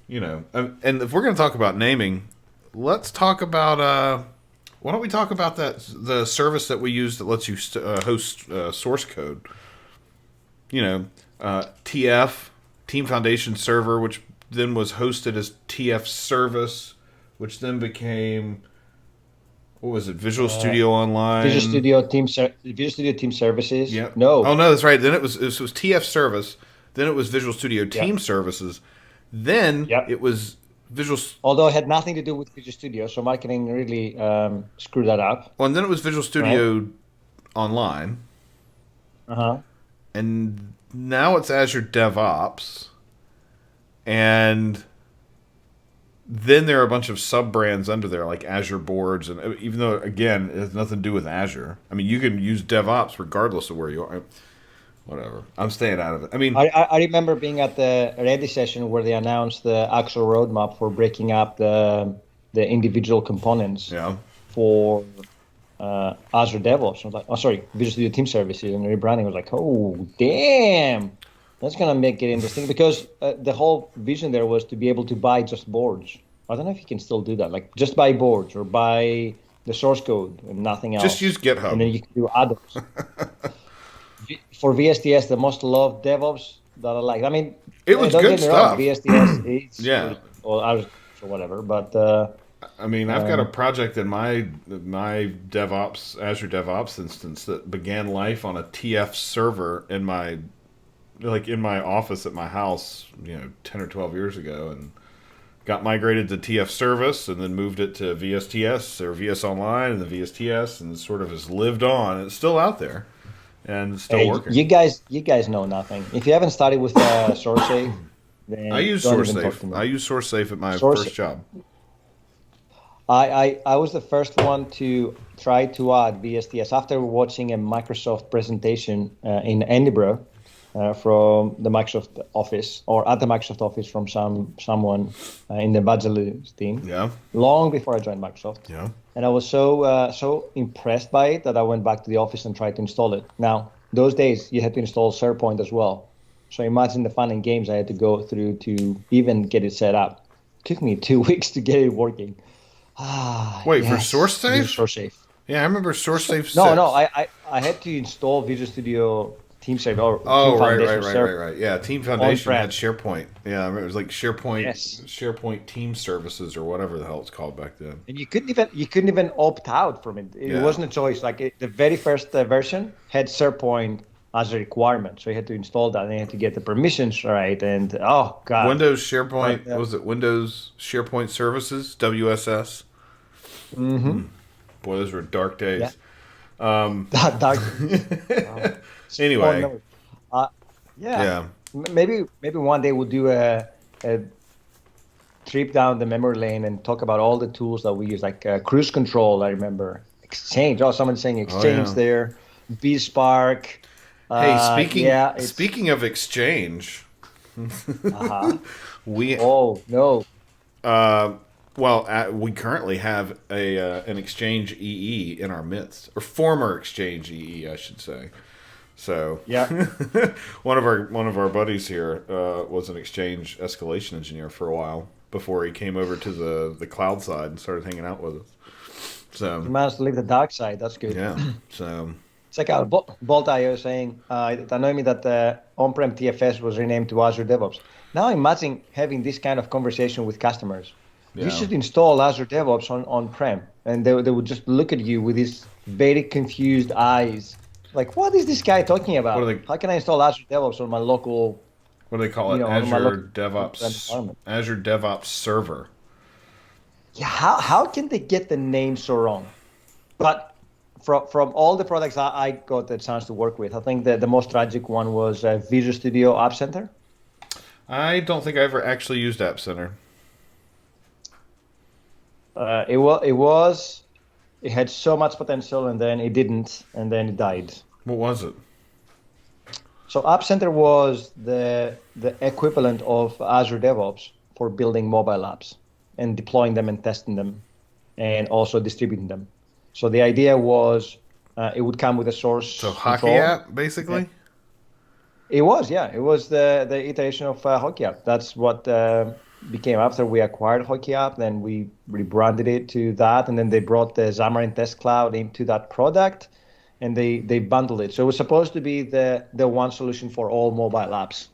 and if we're going to talk about naming, let's talk about... why don't we talk about the service that we use that lets you host source code? TF, Team Foundation Server, which then was hosted as TF Service, which then became, what was it, Visual Studio Online? Visual Studio Team Services? Yep. No. Oh, no, that's right. Then it was TF Service. Then it was Visual Studio Team Services. Then it was... Although it had nothing to do with Visual Studio, so marketing really screwed that up. Well, and then it was Visual Studio Online. And now it's Azure DevOps. And then there are a bunch of sub-brands under there, like Azure Boards. And even though, again, it has nothing to do with Azure. I mean, you can use DevOps regardless of where you are. Whatever. I'm staying out of it. I mean, I remember being at the Ready session where they announced the actual roadmap for breaking up the individual components for Azure DevOps. I was like, oh, sorry, Visual Studio Team Services, and rebranding. I was like, oh, damn, that's gonna make it interesting because the whole vision there was to be able to buy just boards. I don't know if you can still do that, like just buy boards or buy the source code and nothing else. Just use GitHub, and then you can do add-ons. For VSTS, the most loved DevOps that I like. I mean, it was good stuff. VSTS is or whatever, but I mean, I've got a project in my DevOps Azure DevOps instance that began life on a TF server in my office at my house, 10 or 12 years ago, and got migrated to TF Service, and then moved it to VSTS or VS Online and the VSTS, and sort of has lived on. It's still out there. And still working. You guys know nothing. If you haven't started with SourceSafe, then I use SourceSafe. I use SourceSafe at my first job. I was the first one to try to add VSTS after watching a Microsoft presentation in Edinburgh from the Microsoft office, or at the Microsoft office from someone in the Evangelist team. Yeah. Long before I joined Microsoft. Yeah. And I was so impressed by it that I went back to the office and tried to install it. Now, those days you had to install SharePoint as well. So imagine the fun and games I had to go through to even get it set up. It took me 2 weeks to get it working. Wait, for SourceSafe? SourceSafe. Yeah, I remember SourceSafe. No, I had to install Visual Studio Team Server. Right. Yeah, Team Foundation had SharePoint. Yeah, I remember it was like SharePoint Team Services or whatever the hell it's called back then. And you couldn't even opt out from it. It wasn't a choice. Like the very first version had SharePoint as a requirement, so you had to install that and you had to get the permissions right. And oh god, Windows SharePoint was it Windows SharePoint Services WSS? Mm-hmm. Boy, those were dark days. Yeah. Dark. Anyway, Maybe one day we'll do a trip down the memory lane and talk about all the tools that we use, like cruise control. I remember Exchange. Oh, someone's saying Oh Exchange yeah. there. BSpark. Hey, Yeah, it's speaking of Exchange, uh-huh. we Oh no. uh, we currently have a an Exchange EE in our midst, or former Exchange EE, I should say. So Yeah. one of our buddies here was an Exchange escalation engineer for a while before he came over to the cloud side and started hanging out with us. You So managed to leave the dark side. That's good. yeah, so Check out Bolt.io saying, it annoyed me that on-prem TFS was renamed to Azure DevOps. Now imagine having this kind of conversation with customers. You yeah. should install Azure DevOps on-prem, and they would just look at you with these very confused eyes. Like, what is this guy talking What do about? they How can I install Azure DevOps on my local, what do they call it? on my local on-prem environment? Azure DevOps Server. Yeah, how can they get the name so wrong? But from all the products I got the chance to work with, I think the most tragic one was Visual Studio App Center. I don't think I ever actually used App Center. It had so much potential, and then it didn't, and then it died. What was it? So App Center was the equivalent of Azure DevOps for building mobile apps and deploying them and testing them, and also distributing them. So the idea was it would come with a source So hockey control. app, basically. It was, yeah. It was the iteration of Hockey App. That's what became after we acquired Hockey App. Then we rebranded it to that, and then they brought the Xamarin Test Cloud into that product, and they bundled it. So it was supposed to be the one solution for all mobile apps,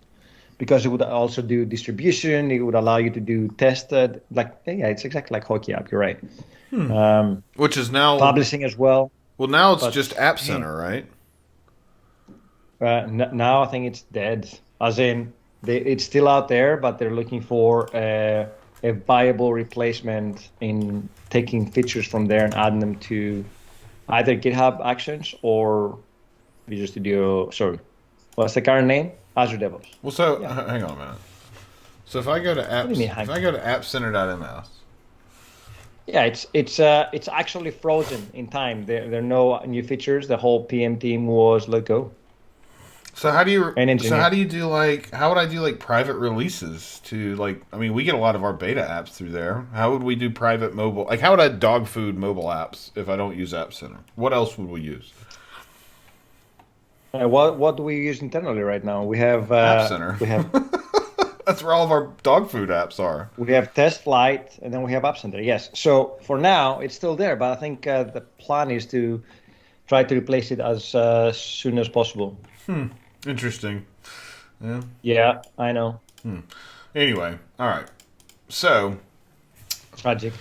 because it would also do distribution. It would allow you to do tested, like yeah, it's exactly like Hockey App. You're right. Which is now Publishing as well, now it's but just App man, Center, right? now I think it's dead. As in, it's still out there, but they're looking for a viable replacement in taking features from there and adding them to either GitHub Actions or Visual Studio. Sorry, what's the current name? Azure DevOps. Well, so Yeah. hang on a minute. So if I go to What do you mean, if I go to appcenter.ms, Yeah, it's actually frozen in time. There are no new features. The whole PM team was let go. so how do you And so how engineer. do you do like how would I do like private releases to like I mean we get a lot of our beta apps through there. How would we do private mobile like how would I dog food mobile apps if I don't use App Center? What else would we use? What do we use internally right now? App Center. We have That's where all of our dog food apps are. we have Test Flight, and then we have App Center. Yes. So for now, it's still there, but I think the plan is to try to replace it as soon as possible. Interesting. Yeah. Yeah, I know. Anyway, all right. So, Tragic.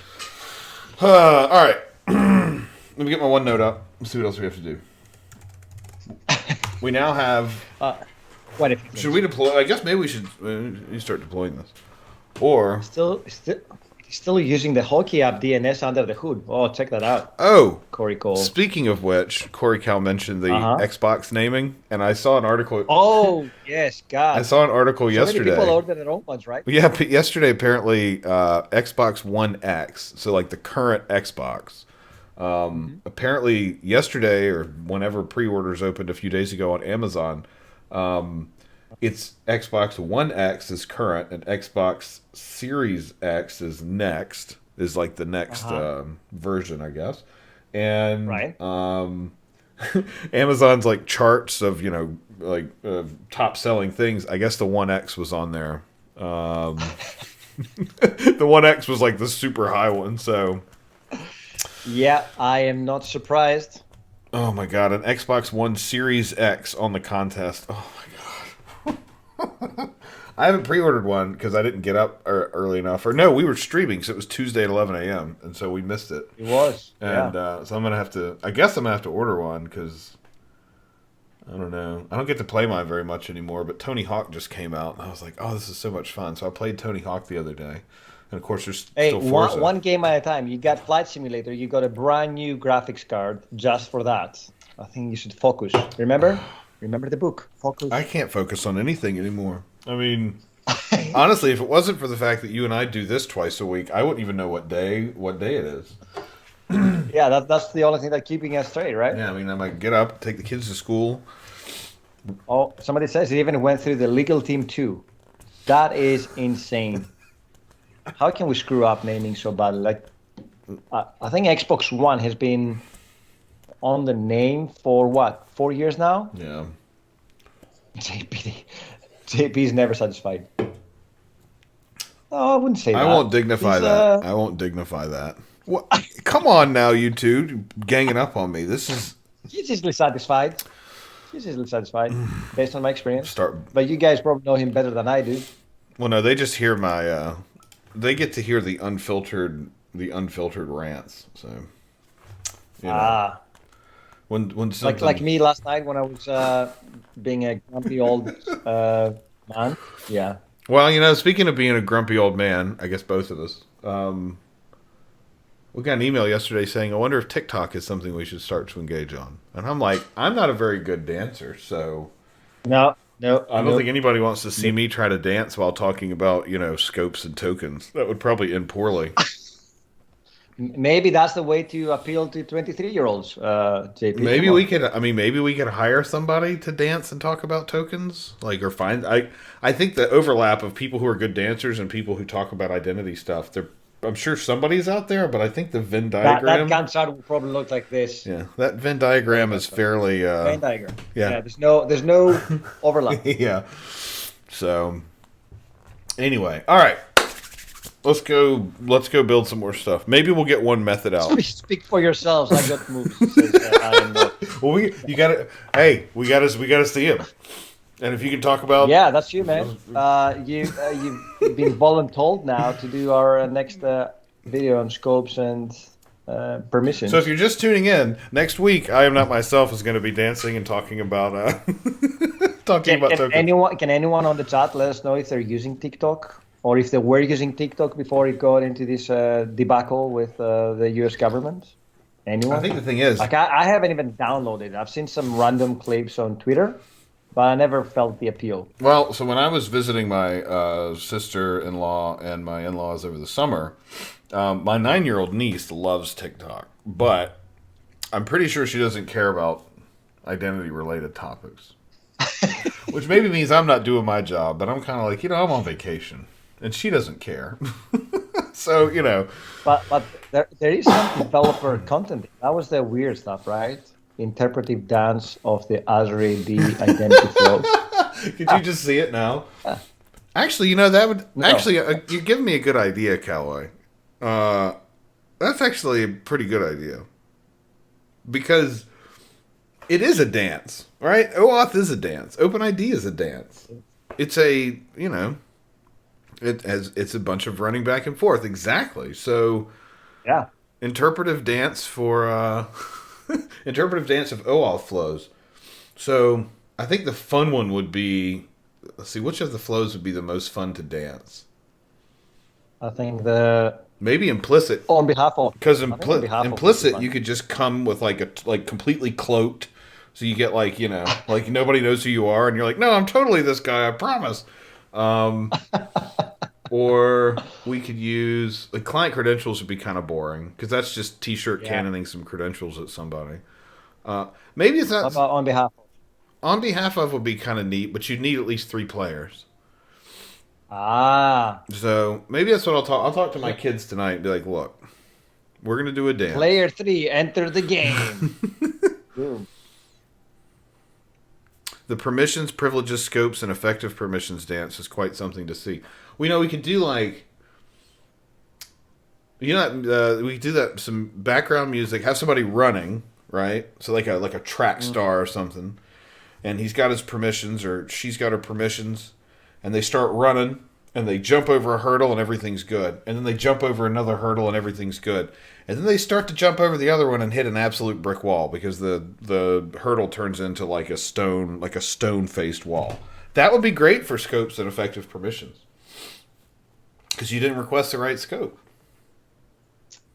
all right. Let me get my OneNote up. Let's see what else we have to do. We now have. What if Should we deploy? I guess maybe we should you start deploying this, or still using the Hockey App DNS under the hood? Oh, check that out. oh, Corey Cole. speaking of which, Corey Cal mentioned the Uh-huh. Xbox naming, and I saw an article. Oh yes, God. I saw an article So many people yesterday. order their own ones, right? Yeah, yesterday apparently Xbox One X, so like the current Xbox. Apparently yesterday or whenever pre-orders opened a few days ago on Amazon, it's Xbox One X is current and Xbox Series X is next, is like the next version, I guess. And Right. Amazon's like charts of, you know, like top selling things. I guess the One X was on there. The One X was like the super high one, so Yeah, I am not surprised. oh my god, an Xbox One Series X on the contest. Oh my god. I haven't pre-ordered one because I didn't get up early enough. Or no, we were streaming, so it was Tuesday at 11 a.m. and so we missed it. It was. And Yeah. so I'm gonna have to. I guess I'm gonna have to order one because I don't know. I don't get to play mine very much anymore. But Tony Hawk just came out, and I was like, "Oh, this is so much fun!" So I played Tony Hawk the other day, and of course, there's Hey, still Forza. one game at a time. You got Flight Simulator. You got a brand new graphics card just for that. I think you should focus. Remember? Remember the book. Focus. I can't focus on anything anymore. I mean, Honestly, if it wasn't for the fact that you and I do this twice a week, I wouldn't even know what day it is. Yeah, that's the only thing that's keeping us straight, right? Yeah, I mean, I might get up, take the kids to school. Oh, somebody says it even went through the legal team too. That is insane. How can we screw up naming so badly? Like, I think Xbox One has been on the name for what, 4 years now? Yeah. JP's never satisfied. Oh, I wouldn't say that. I won't dignify He's, that. I won't dignify that. What? Come on now, you two, ganging up on me. This is he's easily satisfied. He's easily satisfied, based on my experience. start. But you guys probably know him better than I do. Well, no, they just hear my. They get to hear the unfiltered rants. So, you know, when something like me last night when I was being a grumpy old man. Yeah. Well, speaking of being a grumpy old man, I guess both of us. We got an email yesterday saying, "I wonder if TikTok is something we should start to engage on." And I'm like, I'm not a very good dancer, so No. I don't think anybody wants to see me try to dance while talking about, scopes and tokens. That would probably end poorly. Maybe that's the way to appeal to 23-year-olds, JP. Maybe we could. I mean, maybe we could hire somebody to dance and talk about tokens, or find. I think the overlap of people who are good dancers and people who talk about identity stuff. I'm sure somebody's out there, but I think the Venn diagram. That Gantt chart will probably look like this. Yeah, that Venn diagram is fairly. Venn diagram. Yeah. There's no overlap. Yeah. So, anyway, all right. Let's go build some more stuff. Maybe we'll get one method out. Speak for yourselves. I got moves. Says, well, we gotta see him. And if you can talk about... Yeah, that's you, man. You've been voluntold now to do our next video on scopes and permissions. So if you're just tuning in, next week, I Am Not Myself is going to be dancing and talking about tokens. Can anyone on the chat let us know if they're using TikTok? Or if they were using TikTok before it got into this debacle with the U.S. government? Anyone? I think the thing is... Like, I haven't even downloaded it. I've seen some random clips on Twitter, but I never felt the appeal. Well, so when I was visiting my sister-in-law and my in-laws over the summer, my 9-year-old niece loves TikTok. But I'm pretty sure she doesn't care about identity-related topics. Which maybe means I'm not doing my job, but I'm kind of like, I'm on vacation. And she doesn't care. So, But there is some developer content. That was the weird stuff, right? Interpretive dance of the Azure AD identity flow. Could you just see it now? Actually, that would... No. Actually, you're giving me a good idea, Callaway. That's actually a pretty good idea. Because it is a dance, right? OAuth is a dance. OpenID is a dance. It's a, it's a bunch of running back and forth. Exactly. So, yeah. Interpretive dance for interpretive dance of OAuth flows. So I think the fun one would be, let's see, which of the flows would be the most fun to dance? I think maybe implicit. On behalf of, because implicit you could just come with like completely cloaked, so you get like nobody knows who you are, and you're like, no, I'm totally this guy, I promise. Or we could use client credentials would be kind of boring because that's just t-shirt cannoning some credentials at somebody. Maybe it's not. What about on behalf of? On behalf of would be kind of neat, but you'd need at least 3 players. So maybe that's what I'll talk. I'll talk to my kids tonight and be like, look, we're gonna do a dance. Player 3, enter the game. Boom. The permissions, privileges, scopes, and effective permissions dance is quite something to see. We could do we could do that, some background music, have somebody running, right? So like a track star or something, and he's got his permissions or she's got her permissions, and they start running, and they jump over a hurdle and everything's good, and then they jump over another hurdle and everything's good, and then they start to jump over the other one and hit an absolute brick wall because the hurdle turns into like a stone-faced wall. That would be great for scopes and effective permissions. Because you didn't request the right scope.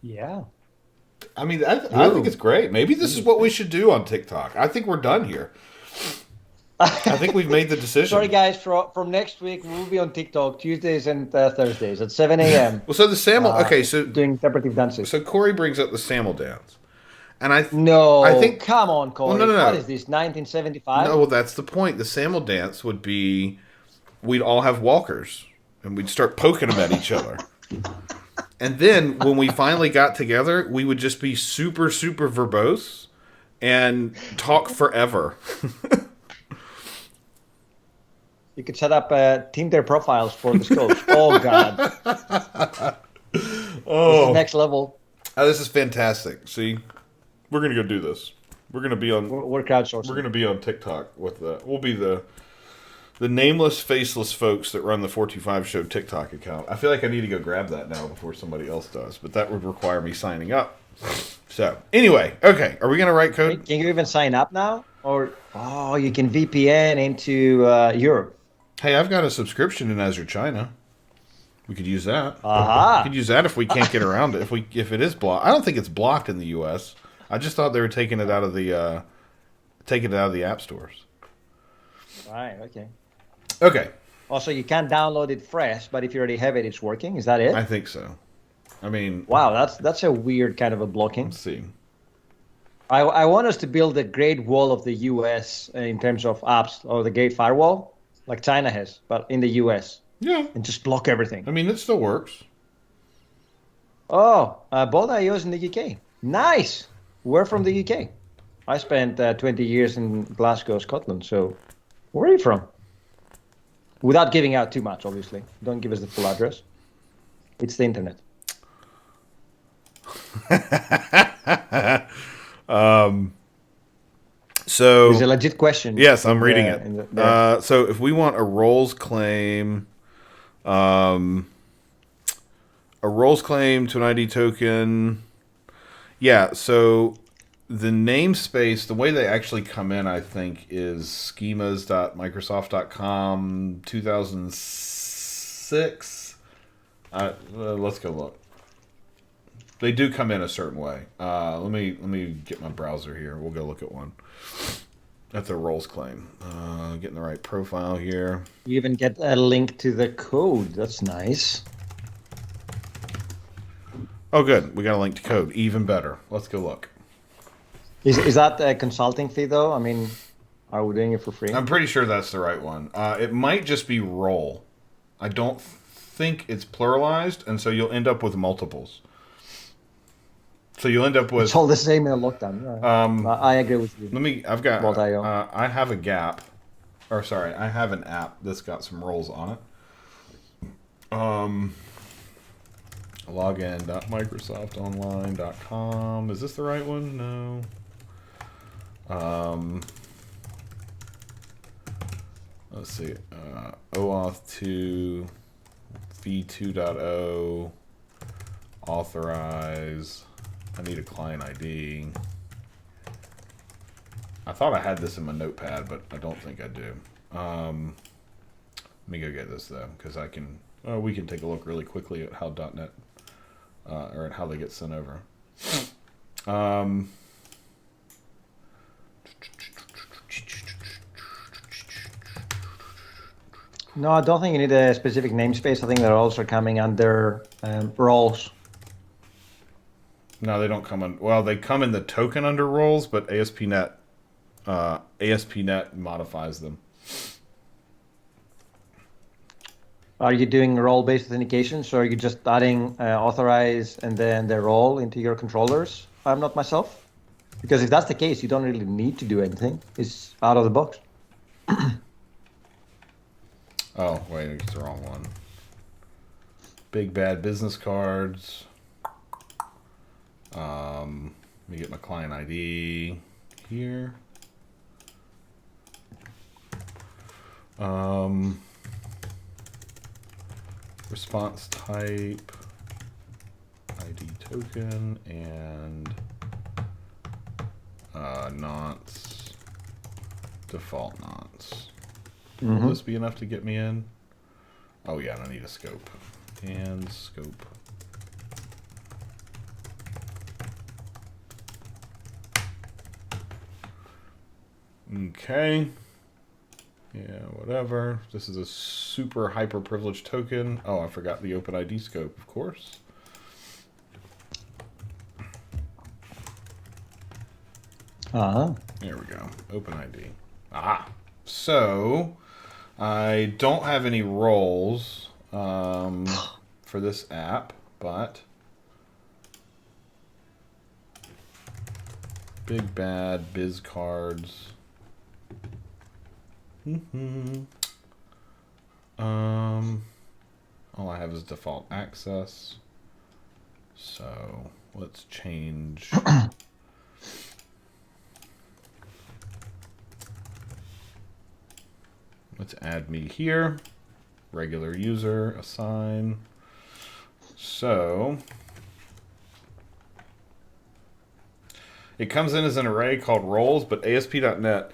Yeah. I mean, I think it's great. Maybe this is what we should do on TikTok. I think we're done here. I think we've made the decision. Sorry, guys. From next week, we'll be on TikTok Tuesdays and Thursdays at 7 a.m. Well, so the Samel. Okay, doing interpretive dances. so Corey brings up the Samel dance, and I No, think. come on, Well, Corey. no, no, What no. is this, 1975? No, well, that's the point. The Samel dance would be we'd all have walkers and we'd start poking them at each other. And then when we finally got together, we would just be super, super verbose and talk forever. You could set up Tinder profiles for the scopes. Oh, God. This is next level. Oh, this is fantastic. See, we're going to go do this. We're going to be on. We're crowdsourcing. We're going to be on TikTok with the. We'll be the nameless, faceless folks that run the 425 Show TikTok account. I feel like I need to go grab that now before somebody else does, but that would require me signing up. So anyway, okay, are we going to write code? Wait, can you even sign up now? Or you can VPN into Europe. Hey, I've got a subscription in Azure China. We could use that. Aha. We could use that if we can't get around it. If it is blocked, I don't think it's blocked in the U.S. I just thought they were taking it out of the app stores. Right. Okay. Okay. Also, you can't download it fresh, but if you already have it, it's working. Is that it? I think so. I mean, Wow, that's a weird kind of a blocking. let's see. I want us to build a great wall of the US in terms of apps, or the Great Firewall, like China has, but in the US, Yeah. and just block everything. I mean, it still works. Oh, Bold.io is in the UK. Nice. We're from the UK. I spent 20 years in Glasgow, Scotland. So where are you from? Without giving out too much, obviously. Don't give us the full address. It's the internet. So It's a legit question. yes, I'm reading it. So if we want a roles claim, a roles claim to an ID token, yeah. So the namespace, the way they actually come in, I think, is schemas.microsoft.com 2006. Let's go look. They do come in a certain way. Let me get my browser here. We'll go look at one. That's a roles claim. Getting the right profile here. You even get a link to the code. That's nice. Oh, good. We got a link to code. Even better. Let's go look. Is that a consulting fee, though? I mean, are we doing it for free? I'm pretty sure that's the right one. It might just be role. I don't think it's pluralized, and so you'll end up with multiples. So you'll end up with. It's all the same in a lockdown. Yeah. I agree with you. I've got. Bold.io. I have a gap, or sorry, I have an app that's got some roles on it. Login.microsoftonline.com. Is this the right one? No. Let's see. OAuth 2, v2.0, authorize. I need a client ID. I thought I had this in my notepad, but I don't think I do. Let me go get this though, because I can. We can take a look really quickly at how .NET or at how they get sent over. No, I don't think you need a specific namespace. I think they're also coming under roles. No, they don't come in. Well, they come in the token under roles, but ASP.NET modifies them. Are you doing role-based authentication? So are you just adding authorize and then the role into your controllers? I'm not myself. Because if that's the case, you don't really need to do anything. It's out of the box. Oh, wait, it's the wrong one. Big bad business cards. Let me get my client ID here. Response type, ID token, and nonce, default nonce. Will this be enough to get me in? Oh yeah, I need a scope. And scope. Okay. Yeah, whatever. This is a super hyper privileged token. Oh, I forgot the OpenID scope, of course. There we go. OpenID. Aha. So, I don't have any roles for this app, but big bad biz cards. All I have is default access. So let's change. Let's add me here. Regular user, assign. So it comes in as an array called roles, but ASP.NET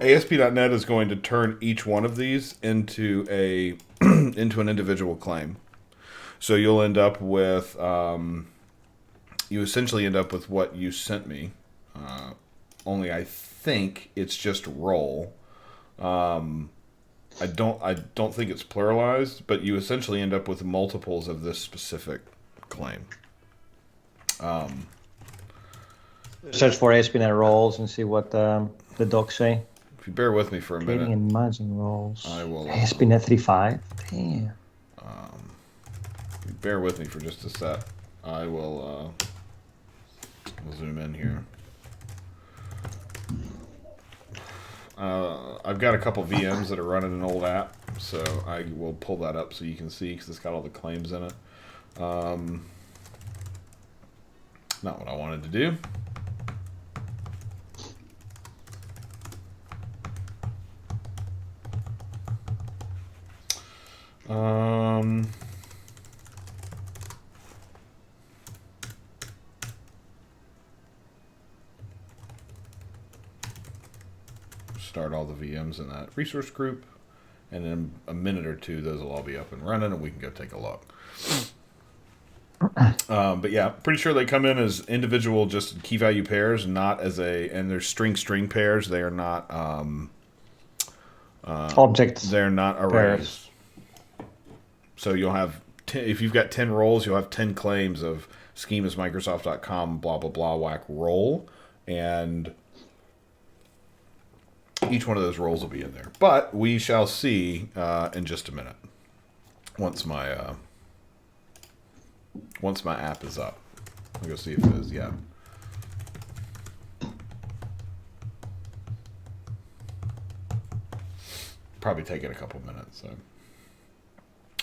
ASP.NET is going to turn each one of these into a into an individual claim. So you'll end up with you essentially end up with what you sent me. Only I think it's just role. I don't think it's pluralized, but you essentially end up with multiples of this specific claim. Search for ASP.NET roles and see what the docs say. If you bear with me for a Creating minute, and managing roles. I will. ASP.NET 3.5. Damn. Bear with me for just a sec. I will zoom in here. I've got a couple VMs that are running an old app, so I will pull that up so you can see because it's got all the claims in it. Not what I wanted to do. Start all the VMs in that resource group, and in a minute or two, those will all be up and running, and we can go take a look. But yeah, pretty sure they come in as individual, just key value pairs, not as and they're string pairs. They are not Objects. They're not arrays. Pairs. So you'll have if you've got 10 roles, you'll have 10 claims of schemasmicrosoft.com blah blah blah whack role, and each one of those roles will be in there. But we shall see in just a minute once my app is up. I'll go see if it is yet. Probably take it a couple minutes. So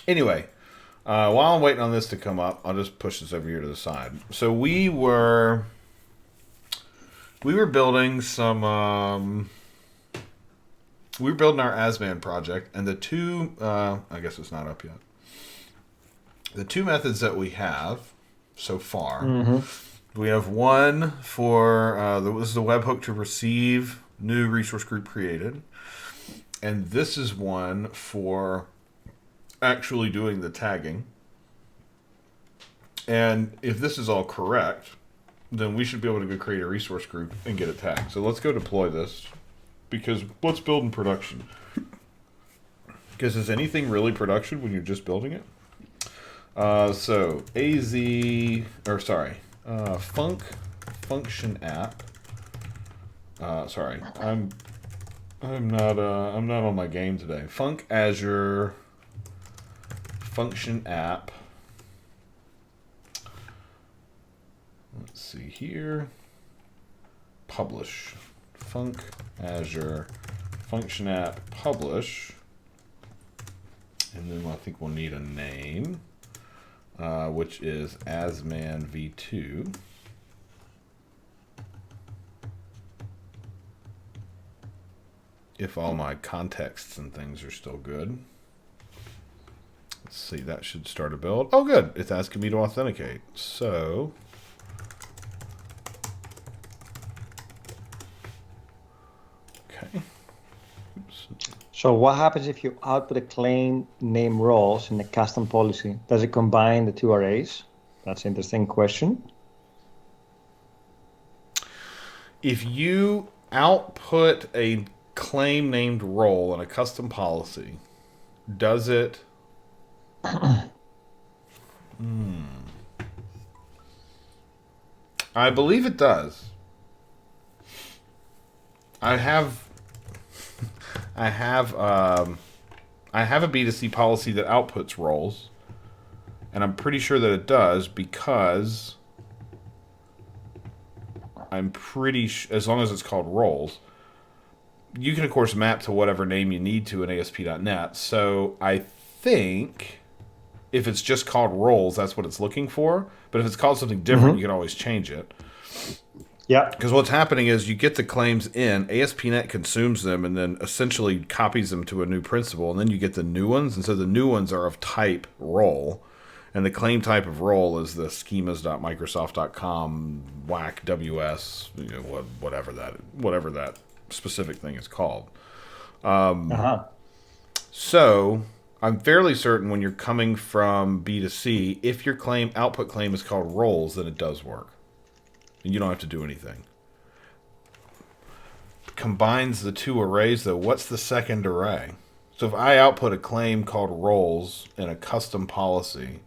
anyway, while I'm waiting on this to come up, I'll just push this over here to the side. So we were building some. We were building our Thrazman project, and the two. I guess it's not up yet. The two methods that we have so far, we have one for this is the webhook to receive new resource group created, and this is one for actually doing the tagging. And if this is all correct, then we should be able to go create a resource group and get it tagged. So let's go deploy this, because let's build in production. Because is anything really production when you're just building it? So function app. Sorry, I'm not on my game today. Func Azure function app. Let's see here. Publish. Func Azure function app publish. And then I think we'll need a name, which is Thrazman v2. If all my contexts and things are still good. Let's see, that should start a build. Oh, good. It's asking me to authenticate. So, okay. Oops. So what happens if you output a claim name roles in a custom policy? Does it combine the two arrays? That's an interesting question. If you output a claim named role in a custom policy, does it? I believe it does. I have, I have, I have a B2C policy that outputs roles, and I'm pretty sure that it does because I'm pretty as long as it's called roles. You can, of course, map to whatever name you need to in ASP.NET. So I think if it's just called roles, that's what it's looking for. But if it's called something different, you can always change it. Yeah. Because what's happening is you get the claims in, ASP.NET consumes them, and then essentially copies them to a new principal, and then you get the new ones. And so the new ones are of type role. And the claim type of role is the schemas.microsoft.com whack WS, whatever that specific thing is called. So I'm fairly certain when you're coming from B2C, if your output claim is called roles, then it does work. And you don't have to do anything. Combines the two arrays, though. What's the second array? So if I output a claim called roles in a custom policy,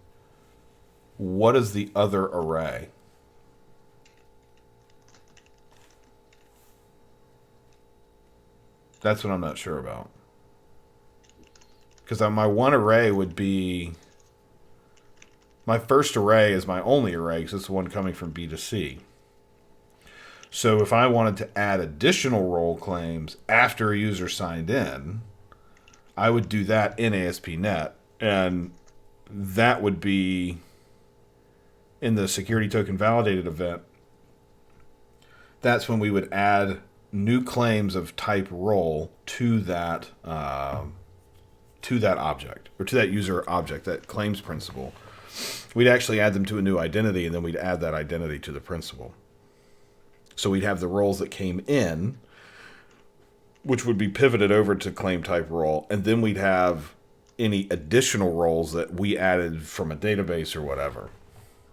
what is the other array? That's what I'm not sure about. Because my one array would be... My first array is my only array because it's the one coming from B2C. So if I wanted to add additional role claims after a user signed in, I would do that in ASP.NET. And that would be in the security token validated event. That's when we would add new claims of type role to that object, or to that user object, that claims principal. We'd actually add them to a new identity, and then we'd add that identity to the principal. So we'd have the roles that came in, which would be pivoted over to claim type role, and then we'd have any additional roles that we added from a database or whatever.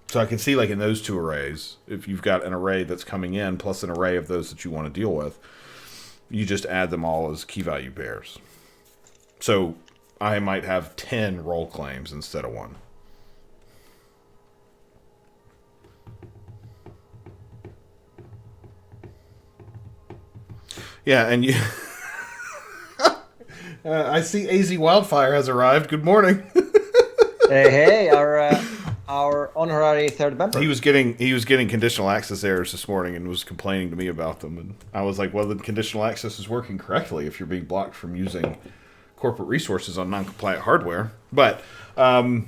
So I can see, like in those two arrays, if you've got an array that's coming in plus an array of those that you want to deal with, you just add them all as key value pairs. So I might have 10 role claims instead of 1. Yeah, and you... I see AZ Wildfire has arrived. Good morning. Hey, our honorary third member. He was getting conditional access errors this morning and was complaining to me about them. And I was like, well, the conditional access is working correctly if you're being blocked from using corporate resources on non-compliant hardware. But, yeah,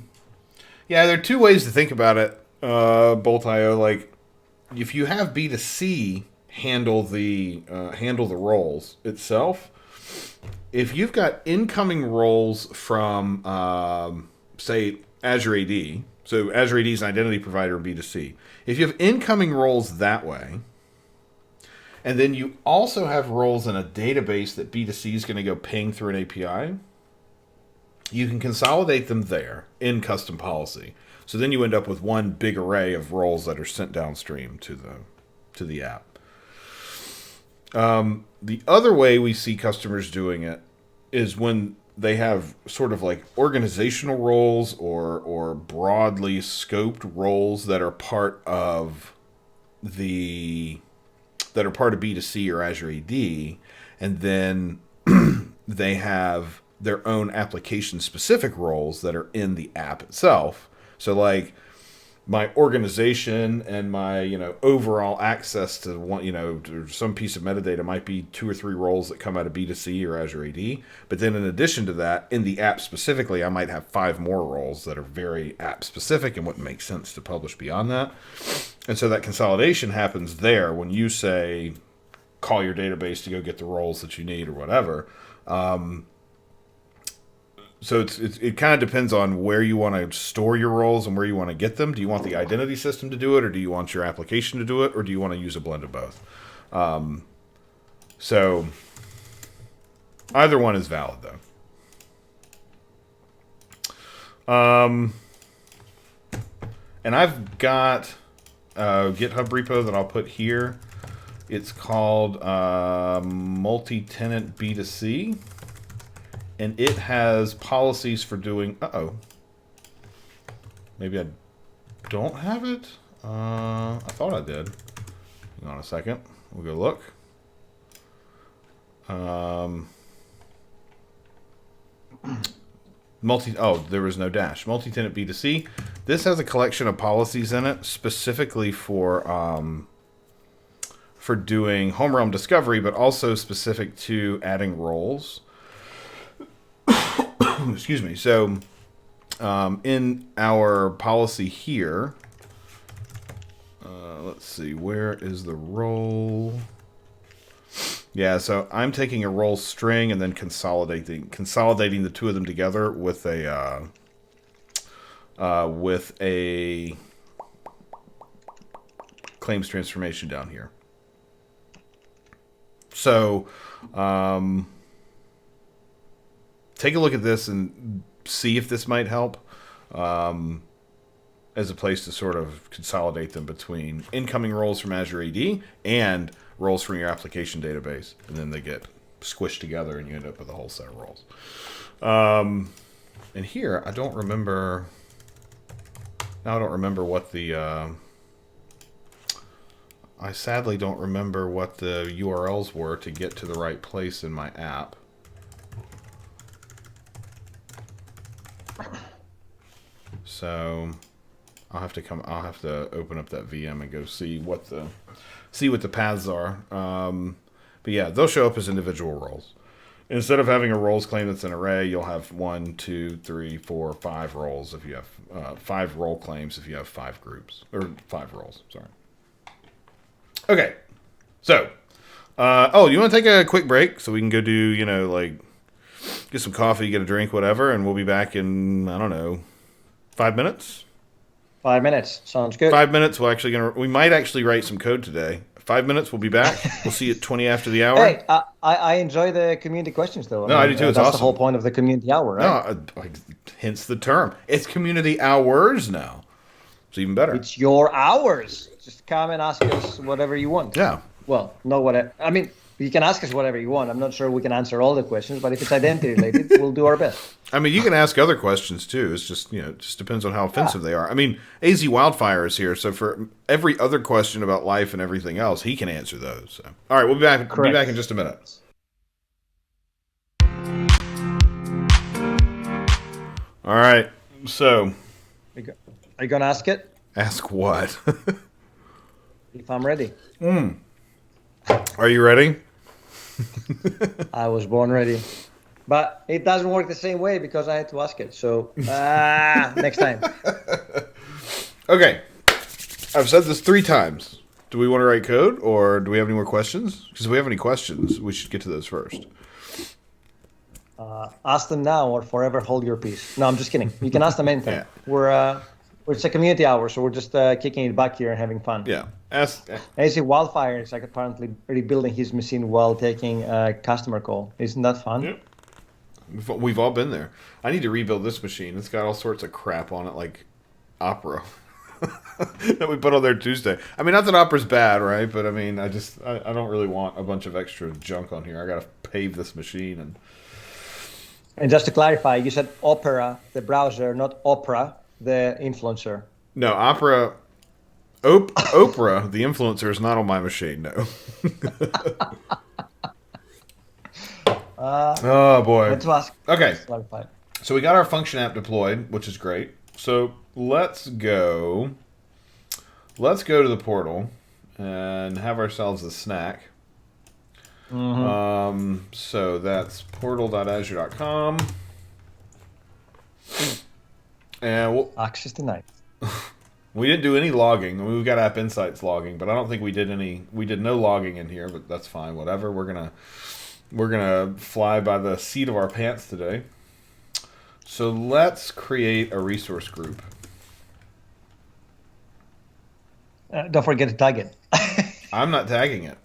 there are two ways to think about it, Bolt.io. Like, if you have B2C handle the roles itself, if you've got incoming roles from, say, Azure AD, so Azure AD is an identity provider in B2C. If you have incoming roles that way, and then you also have roles in a database that B2C is going to go ping through an API, you can consolidate them there in custom policy. So then you end up with one big array of roles that are sent downstream to the app. The other way we see customers doing it is when they have sort of like organizational roles or broadly scoped roles that are part of B2C or Azure AD, and then they have their own application specific roles that are in the app itself. So like my organization and my, overall access to one, to some piece of metadata might be 2 or 3 roles that come out of B2C or Azure AD. But then in addition to that, in the app specifically, I might have 5 more roles that are very app specific and wouldn't make sense to publish beyond that. And so that consolidation happens there when you say, call your database to go get the roles that you need or whatever. So it kind of depends on where you want to store your roles and where you want to get them. Do you want the identity system to do it, or do you want your application to do it, or do you want to use a blend of both? So either one is valid, though. And I've got a GitHub repo that I'll put here It's called multi-tenant B2C, and it has policies for doing. Maybe I don't have it. I thought I did. Hang on a second. We'll go look. There was no dash. Multi-tenant B2C. This has a collection of policies in it specifically for doing home realm discovery, but also specific to adding roles. Excuse me. So, in our policy here, let's see, where is the role? Yeah, so I'm taking a role string and then consolidating the two of them together with a claims transformation down here. So, take a look at this and see if this might help, as a place to sort of consolidate them between incoming roles from Azure AD and roles from your application database, and then they get squished together and you end up with a whole set of roles. And here, I don't remember what the... I sadly don't remember what the URLs were to get to the right place in my app. So I'll have to open up that VM and go see what the paths are. But yeah, they'll show up as individual roles. Instead of having a roles claim that's an array, you'll have 1, 2, 3, 4, 5 roles if you have 5 role claims if you have 5 groups or 5 roles. Sorry. Okay, so you want to take a quick break so we can go do get some coffee, get a drink, whatever, and we'll be back in 5 minutes. 5 minutes sounds good. 5 minutes. We might actually write some code today. 5 minutes. We'll be back. We'll see you at 20 after the hour. Hey, I enjoy the community questions though. I do too. It's that's awesome. The whole point of the community hour, right? No, hence the term. It's community hours now. It's even better. It's your hours. Just come and ask us whatever you want. Yeah. Well, no, whatever. I mean, you can ask us whatever you want. I'm not sure we can answer all the questions, but if it's identity related, we'll do our best. I mean, you can ask other questions too. It's just, it just depends on how offensive they are. I mean, AZ Wildfire is here, so for every other question about life and everything else, he can answer those. So. All right, we'll be back. Correct. We'll be back in just a minute. All right, so. Are you going to ask it? Ask what? If I'm ready. Are you ready? I was born ready. But it doesn't work the same way because I had to ask it. So, next time. Okay. I've said this 3 times. Do we want to write code or do we have any more questions? Because if we have any questions, we should get to those first. Ask them now or forever hold your peace. No, I'm just kidding. You can ask them anytime. Yeah. It's a community hour, so we're just kicking it back here and having fun. Yeah. AC Wildfire is apparently rebuilding his machine while taking a customer call. Isn't that fun? Yep. We've all been there. I need to rebuild this machine. It's got all sorts of crap on it, like Opera that we put on there Tuesday. I mean, not that Opera's bad, right? But I mean, I don't really want a bunch of extra junk on here. I got to pave this machine. And just to clarify, you said Opera, the browser, not Oprah, the influencer. No, Opera. Oprah, the influencer, is not on my machine. No. Oh boy. Let's ask. Okay. So we got our function app deployed, which is great. So let's go to the portal and have ourselves a snack. Mm-hmm. So that's portal.azure.com. And access denied. We didn't do any logging. I mean, we've got App Insights logging, but I don't think we did any. We did no logging in here, but that's fine. Whatever. We're gonna fly by the seat of our pants today. So let's create a resource group. Don't forget to tag it. I'm not tagging it.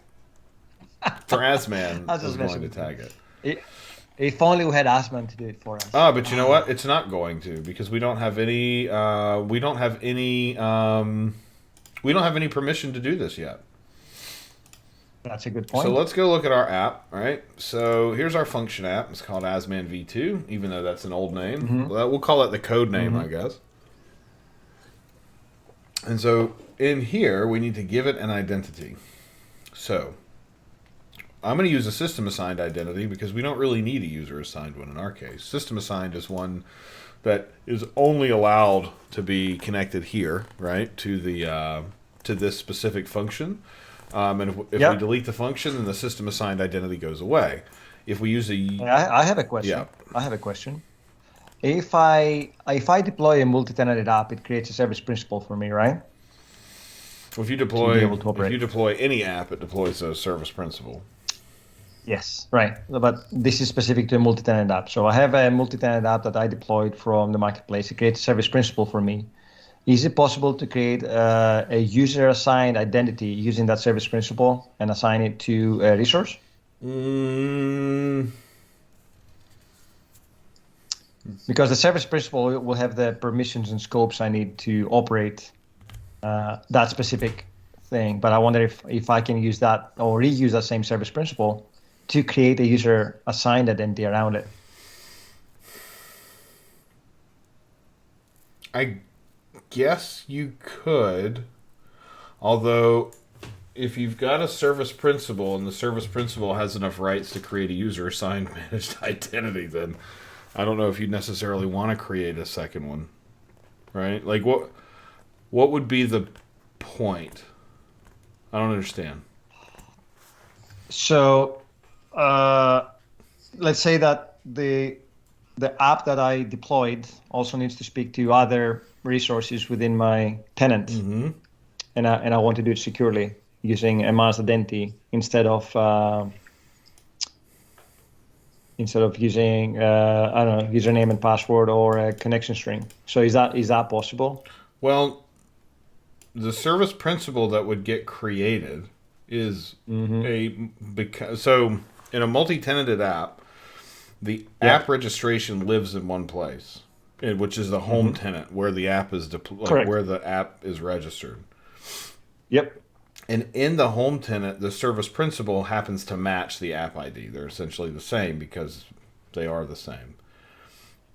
Thrazman is going to tag it. If only we had Asman to do it for us. But you know what? It's not going to because we don't have any. We don't have any permission to do this yet. That's a good So point. let's go look at our app, all right? So here's our function app. It's called Azman V2, even though that's an old name. Mm-hmm. Well, we'll call it the code name, Mm-hmm. I guess. And so in here, we need to give it an identity. So I'm going to use a system assigned identity because we don't really need a user assigned one in our case. System assigned is one that is only allowed to be connected here, right, to this specific function. And if we Yep. delete the function, then the system assigned identity goes away. If we use a I have a yeah, question. I have a question. If I deploy a multi-tenanted app, it creates a service principal for me, right? To be able to if operate. you deploy any app, it deploys a service principal. Yes, right. But this is specific to a multi-tenant app. So I have a multi-tenant app that I deployed from the marketplace. It creates a service principal for me. Is it possible to create a user-assigned identity using that service principal and assign it to a resource? Mm, Because the service principal will have the permissions and scopes I need to operate that specific thing. But I wonder if I can use that or reuse that same service principal to create a user-assigned identity around it. I guess you could, although if you've got a service principal and the service principal has enough rights to create a user assigned managed identity, then I don't know if you necessarily want to create a second one, right? Like what would be the point? I don't understand. So uh, let's say that the app that I deployed also needs to speak to other resources within my tenant, Mm-hmm. and I want to do it securely using a managed identity instead of using I don't know, username and password or a connection string. So is that possible? Well, the service principal that would get created is Mm-hmm. a because so in a multi-tenanted app, the app Yep. registration lives in one place, which is the home Mm-hmm. tenant where the app is Correct. where the app is registered. Yep. And in the home tenant, the service principal happens to match the app ID. They're essentially the same because they are the same.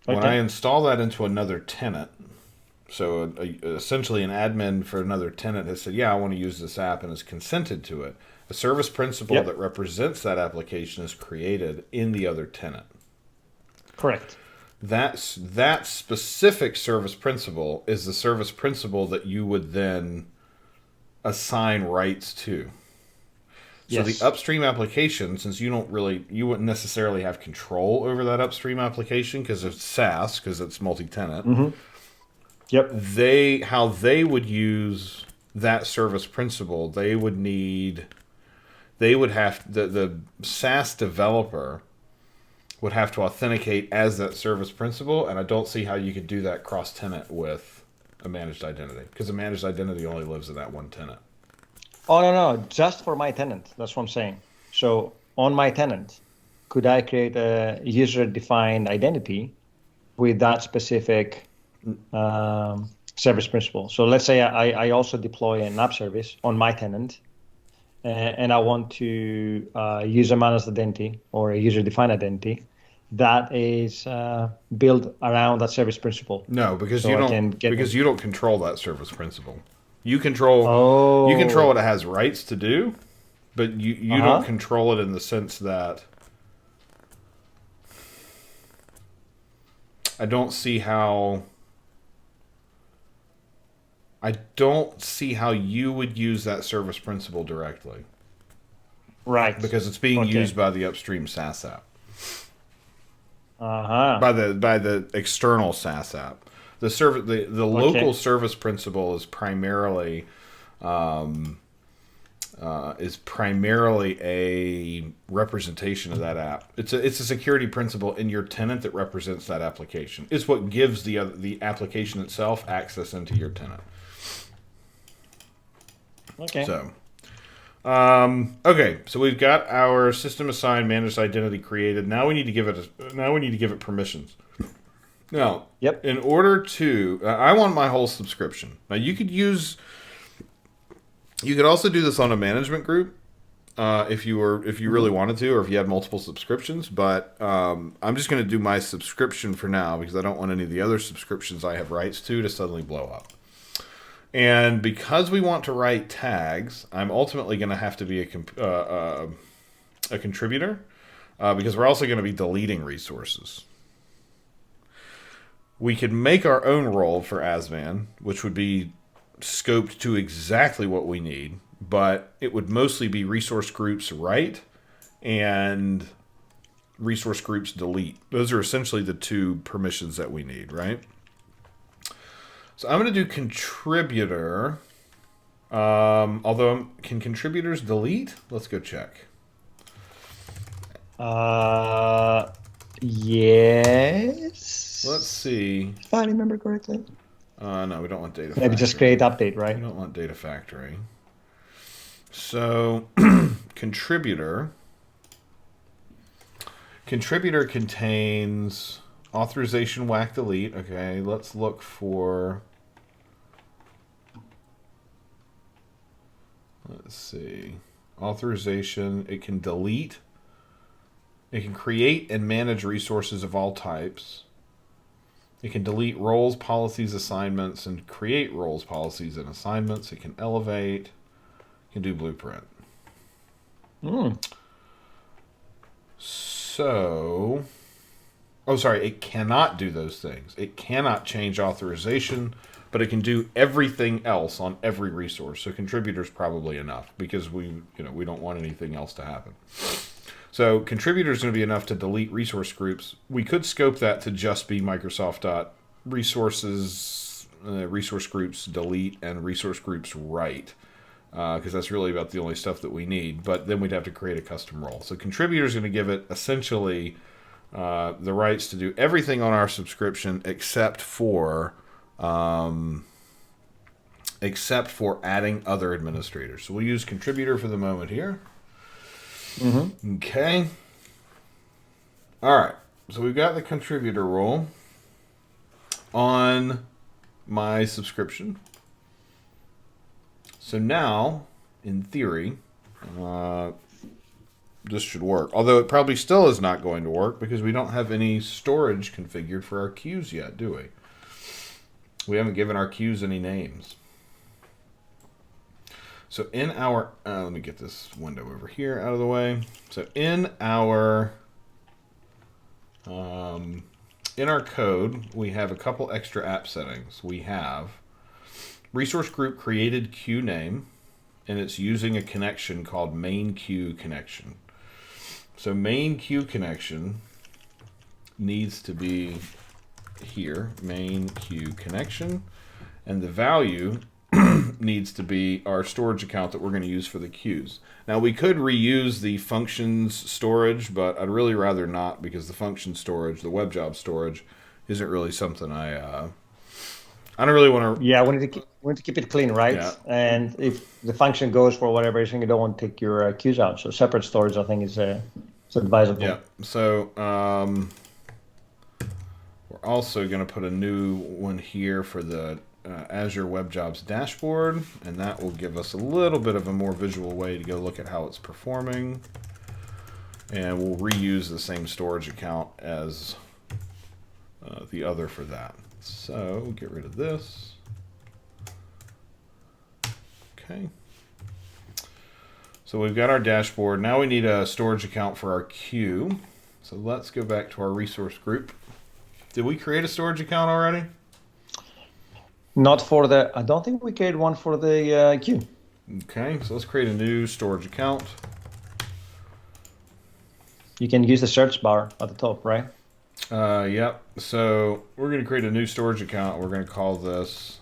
When I Okay. install that into another tenant, so essentially an admin for another tenant has said, "Yeah, I want to use this app," and has consented to it. A service principal that Yep. represents that application is created in the other tenant. Correct. That specific service principal is the service principal that you would then assign rights to. So the Yes. upstream application, since you wouldn't necessarily have control over that upstream application because it's SaaS, because it's multi-tenant. Mm-hmm. Yep. How they would use that service principal, they would have the SaaS developer would have to authenticate as that service principal, and I don't see how you could do that cross tenant with a managed identity because a managed identity only lives in that one tenant. Oh, no, no, just for my tenant. That's what I'm saying. So on my tenant, could I create a user-defined identity with that specific service principal? So let's say I also deploy an app service on my tenant, and I want to use a managed identity or a user-defined identity that is built around that service principal. No, So I can get because in. you don't control that service principal. You control Oh, what it has rights to do, but you don't uh-huh. control it in the sense that I don't see how I don't see how you would use that service principal directly Right. because it's being Okay. used by the upstream SaaS app, Uh-huh. by the external SaaS app. The local Okay. service principal is primarily a representation of that app. It's a security principle in your tenant that represents that application. It's what gives the application itself access into your tenant. Okay. So, okay, so we've got our system assigned managed identity created. Now we need to give it permissions. Now, Yep. in order to, I want my whole subscription. Now you could also do this on a management group, if you really wanted to, or if you had multiple subscriptions. But I'm just going to do my subscription for now because I don't want any of the other subscriptions I have rights to suddenly blow up. And because we want to write tags, I'm ultimately going to have to be a contributor because we're also going to be deleting resources. We could make our own role for Thrazman, which would be scoped to exactly what we need, but it would mostly be resource groups write and resource groups delete. Those are essentially the two permissions that we need, right? So I'm going to do contributor. Although, can contributors delete? Let's go check. Yes. Let's see. If I remember correctly. No, we don't want data factory. Maybe just create update, right? We don't want data factory. So, contributor. Contributor contains authorization whack delete. Okay, let's look for. Let's see. Authorization. It can delete. It can create and manage resources of all types. It can delete roles, policies, assignments, and create roles, policies, and assignments. It can elevate. It can do blueprint. So, it cannot do those things. It cannot change authorization, but it can do everything else on every resource. So contributors probably enough because we don't want anything else to happen. So contributor is going to be enough to delete resource groups. We could scope that to just be Microsoft.resources, resource groups delete, and resource groups write, because that's really about the only stuff that we need. But then we'd have to create a custom role. So contributor is going to give it essentially the rights to do everything on our subscription except for adding other administrators. So we'll use contributor for the moment here. Okay. All right. So we've got the contributor role on my subscription. So now, in theory, this should work. Although it probably still is not going to work because we don't have any storage configured for our queues yet, do we? We haven't given our queues any names. So in our, let me get this window over here out of the way. So in our code, we have a couple extra app settings. We have resource group created queue name, and it's using a connection called main queue connection. So main queue connection needs to be here, main queue connection, and the value needs to be our storage account that we're going to use for the queues. Now we could reuse the functions storage, but I'd really rather not because the function storage, the web job storage, isn't really something I don't really want to. Yeah, we need to keep it clean, right? Yeah. And if the function goes for whatever reason, you don't want to take your queues out. So separate storage, I think, is advisable. Yeah. So we're also going to put a new one here for the Azure Web Jobs dashboard, and that will give us a little bit of a more visual way to go look at how it's performing. And we'll reuse the same storage account as the other for that. So we'll get rid of this. Okay. So we've got our dashboard. Now we need a storage account for our queue. So let's go back to our resource group. Did we create a storage account already? Not for the, I don't think we created one for the queue. Okay, so let's create a new storage account. You can use the search bar at the top, right? Yep. So we're going to create a new storage account. We're going to call this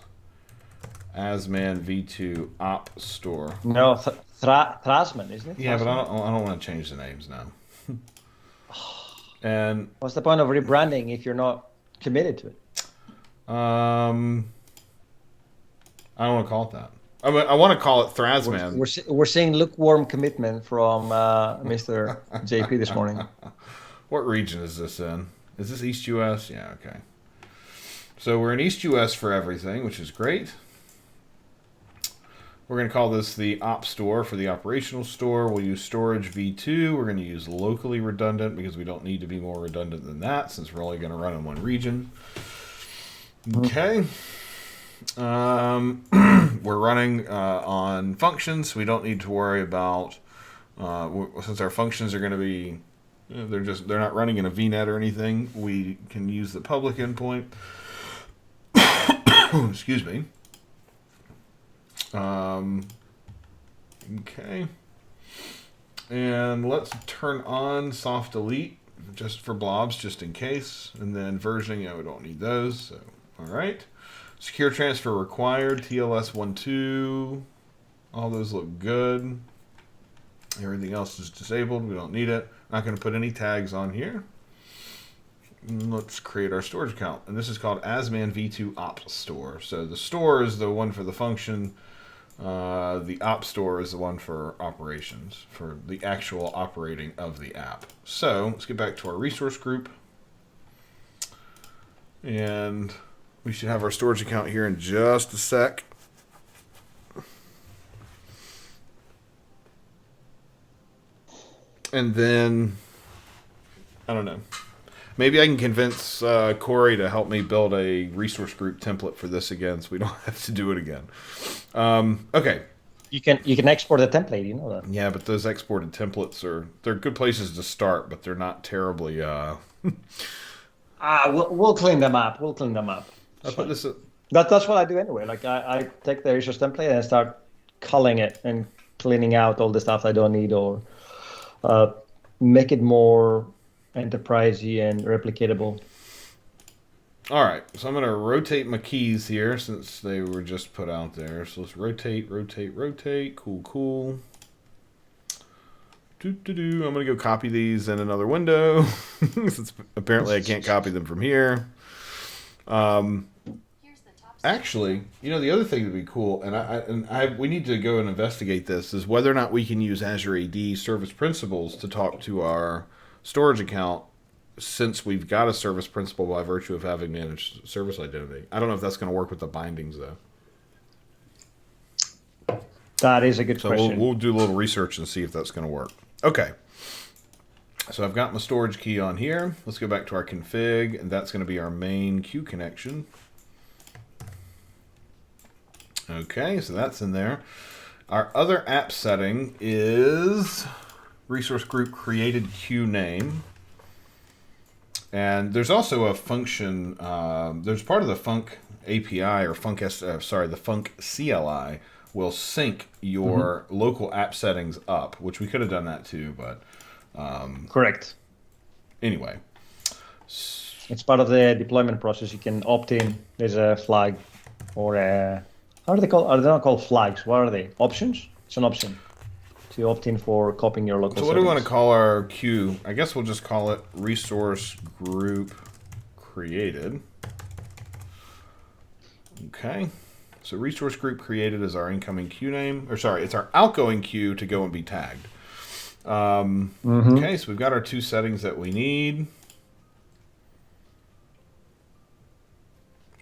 Thrazman V2 Op Store. No, Thrazman, isn't it? Yeah, Thrazman? but I don't want to change the names now. And what's the point of rebranding if you're not committed to it? I don't want to call it that. I want to call it Thrazman. We're seeing lukewarm commitment from Mr. JP this morning. What region is this in? Is this East US? Yeah, okay. So we're in East US for everything, which is great. We're going to call this the op store for the operational store. We'll use storage v2. We're going to use locally redundant because we don't need to be more redundant than that since we're only going to run in one region. Okay. We're running on functions. So we don't need to worry about, since our functions are going to be, they're not running in a VNet or anything, we can use the public endpoint. Excuse me. Okay. And let's turn on soft delete just for blobs, just in case. And then versioning, we don't need those. So, all right. Secure transfer required, TLS 1.2. All those look good. Everything else is disabled. We don't need it. Not going to put any tags on here. Let's create our storage account. And this is called Thrazman v2 op store. So the store is the one for the function. The op store is the one for operations, for the actual operating of the app. So let's get back to our resource group. And we should have our storage account here in just a sec. And then, I don't know. Maybe I can convince Corey to help me build a resource group template for this again, so we don't have to do it again. Okay. You can export a template, you know that. Yeah, but those exported templates they're good places to start, but they're not terribly. We'll clean them up. We'll clean them up. I put this. That's what I do anyway. Like I take the resource template and start culling it and cleaning out all the stuff I don't need, or make it more enterprisey and replicatable. All right, so I'm going to rotate my keys here since they were just put out there. So let's rotate, rotate, rotate. Cool, cool. I'm going to go copy these in another window. Since apparently I can't copy them from here. Actually, the other thing that would be cool, and we need to go and investigate this, is whether or not we can use Azure AD service principals to talk to our storage account, since we've got a service principal by virtue of having managed service identity. I don't know if that's going to work with the bindings, though. That is a good question. So we'll do a little research and see if that's going to work. Okay. So I've got my storage key on here. Let's go back to our config, and that's going to be our main queue connection. Okay, so that's in there. Our other app setting is resource group created queue name. And there's also a function, there's part of the Func API, or the Func CLI will sync your local app settings up, which we could have done that too, but... Correct. Anyway. It's part of the deployment process. You can opt in. There's a flag or a... How are they called? Are they not called flags? What are they? Options? It's an option to opt in for copying your local So what do we want to call our queue? I guess we'll just call it resource group created. Okay. So resource group created is our incoming queue name. Or sorry, it's our outgoing queue to go and be tagged. Okay, so we've got our two settings that we need.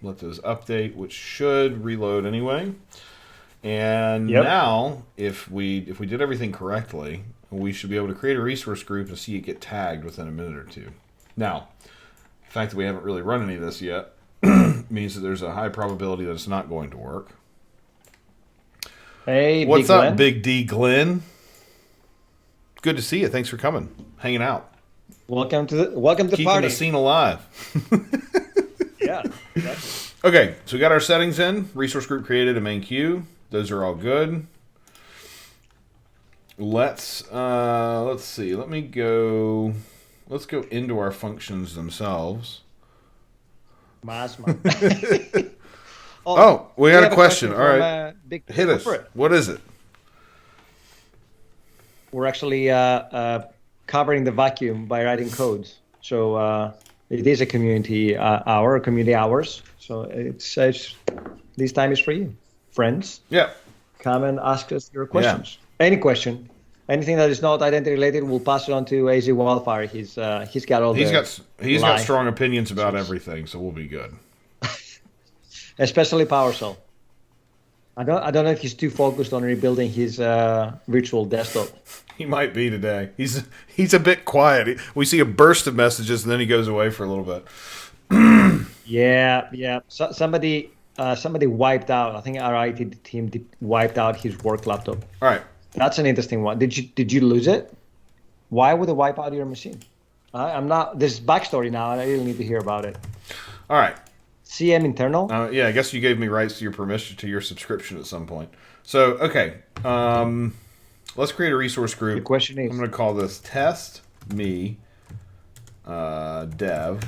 Let those update, which should reload anyway. And now, if we did everything correctly, we should be able to create a resource group and see it get tagged within a minute or two. Now, the fact that we haven't really run any of this yet means that there's a high probability that it's not going to work. Hey, what's Big up, Glenn? Big D Glenn? Good to see you. Thanks for coming, hanging out. Welcome to the Keeping party. the scene alive. Yeah. Exactly. Okay, so we got our settings in. Resource group created, a main queue. Those are all good. Let's see. Let's go into our functions themselves. Oh, we got a question. All right. Hit us. What is it? We're actually covering the vacuum by writing codes. So it is a community hours. So it's this time is for you, friends. Yeah. Come and ask us your questions. Yeah. Any question, anything that is not identity related, we'll pass it on to AZ Wildfire. He's got all. He's got strong opinions about everything, so we'll be good. Especially PowerShell. I don't know if he's too focused on rebuilding his virtual desktop. He might be today. He's a bit quiet. We see a burst of messages, and then he goes away for a little bit. Yeah, yeah. So, somebody wiped out. I think our IT team wiped out his work laptop. All right. That's an interesting one. Did you lose it? Why would they wipe out your machine? I'm not. There's backstory now, and I really need to hear about it. All right. CM internal. Yeah, I guess you gave me rights to your permission to your subscription at some point. So, okay. Let's create a resource group. The question is, I'm going to call this test me dev.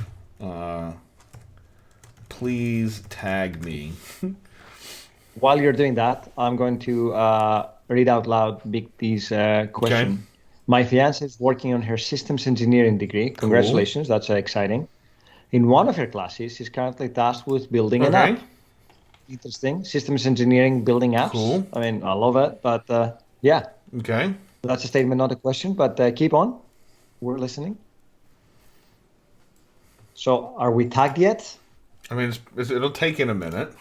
Please tag me. while you're doing that, I'm going to read out loud these question. Okay. My fiance is working on her systems engineering degree. Congratulations, that's exciting. In one of her classes, she's currently tasked with building an Okay. app. Interesting. Systems engineering, building apps. Cool. I mean, I love it, but yeah, Okay. that's a statement, not a question. But keep on. We're listening. So, are we tagged yet? I mean, it'll take in a minute,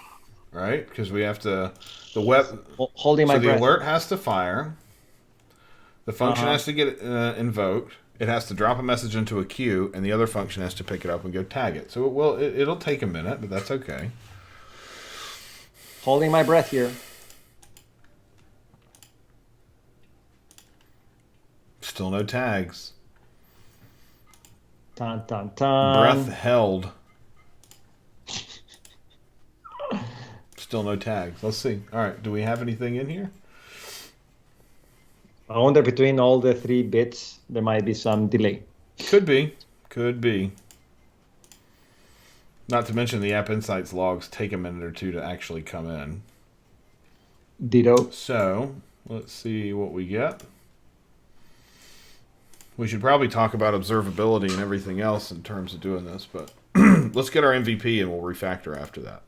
right? Because we have to the web. Holding my So the breath. alert has to fire. The function has to get invoked. It has to drop a message into a queue, and the other function has to pick it up and go tag it. So it'll take a minute, but that's okay. Holding my breath here. Still no tags. Dun, dun, dun. Breath held. Still no tags. Let's see. All right. Do we have anything in here? I wonder between all the 3 bits, there might be some delay. Could be. Could be. Not to mention the App Insights logs take a minute or two to actually come in. Ditto. So, let's see what we get. We should probably talk about observability and everything else in terms of doing this, but let's get our MVP and we'll refactor after that.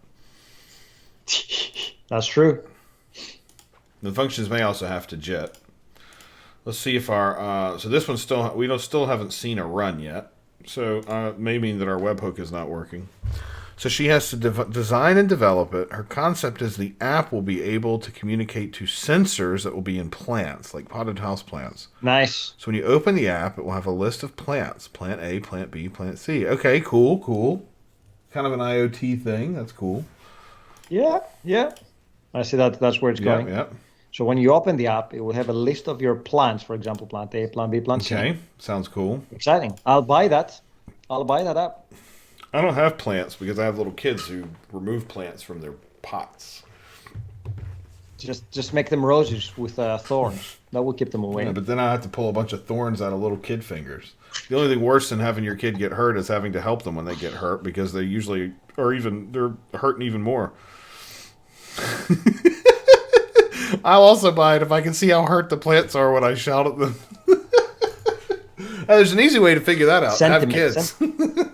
That's true. The functions may also have to JIT. Let's see if our so this one still haven't seen a run yet. So may mean that our webhook is not working. So she has to design and develop it. Her concept is the app will be able to communicate to sensors that will be in plants, like potted house plants. Nice. So when you open the app, it will have a list of plants. Plant A, plant B, plant C. Okay, cool. Kind of an IoT thing. That's cool. Yeah. I see that's where it's going. Yep. So when you open the app, it will have a list of your plants, for example, plant A, plant B, plant C. Okay, sounds cool. Exciting. I'll buy that app. I don't have plants because I have little kids who remove plants from their pots. Just make them roses with thorns. That will keep them away. Yeah, but then I have to pull a bunch of thorns out of little kid fingers. The only thing worse than having your kid get hurt is having to help them when they get hurt because they usually, they're hurting even more. I'll also buy it if I can see how hurt the plants are when I shout at them. There's an easy way to figure that out. Have kids.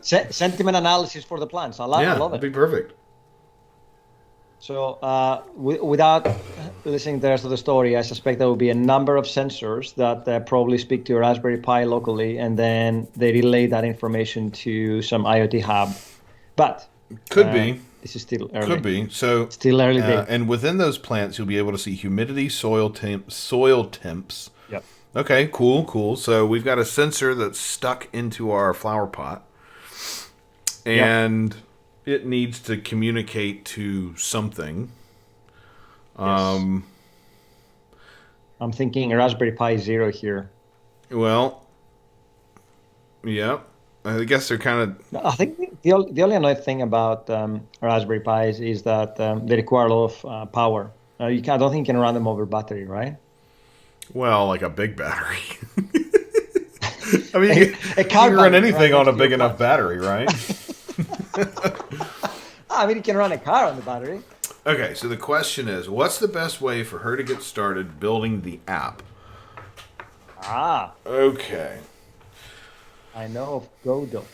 Sentiment analysis for the plants. I love it. That'd be perfect. So without listening to the rest of the story, I suspect there will be a number of sensors that probably speak to a Raspberry Pi locally, and then they relay that information to some IoT hub. But could be. This is still early. Could be. So still early days. And within those plants, you'll be able to see humidity, soil temps. Yep. Okay, cool. So we've got a sensor that's stuck into our flower pot, and it needs to communicate to something. Yes. I'm thinking a Raspberry Pi Zero here. Well, yeah. I guess they're kind I think the only annoying thing about Raspberry Pis is that they require a lot of power. I don't think you can run them over battery, right? like a big battery. I mean, you a can run anything on a big enough battery, right? I mean, you can run a car on the battery. Okay, so the question is, what's the best way for her to get started building the app? Okay. I know of Godot.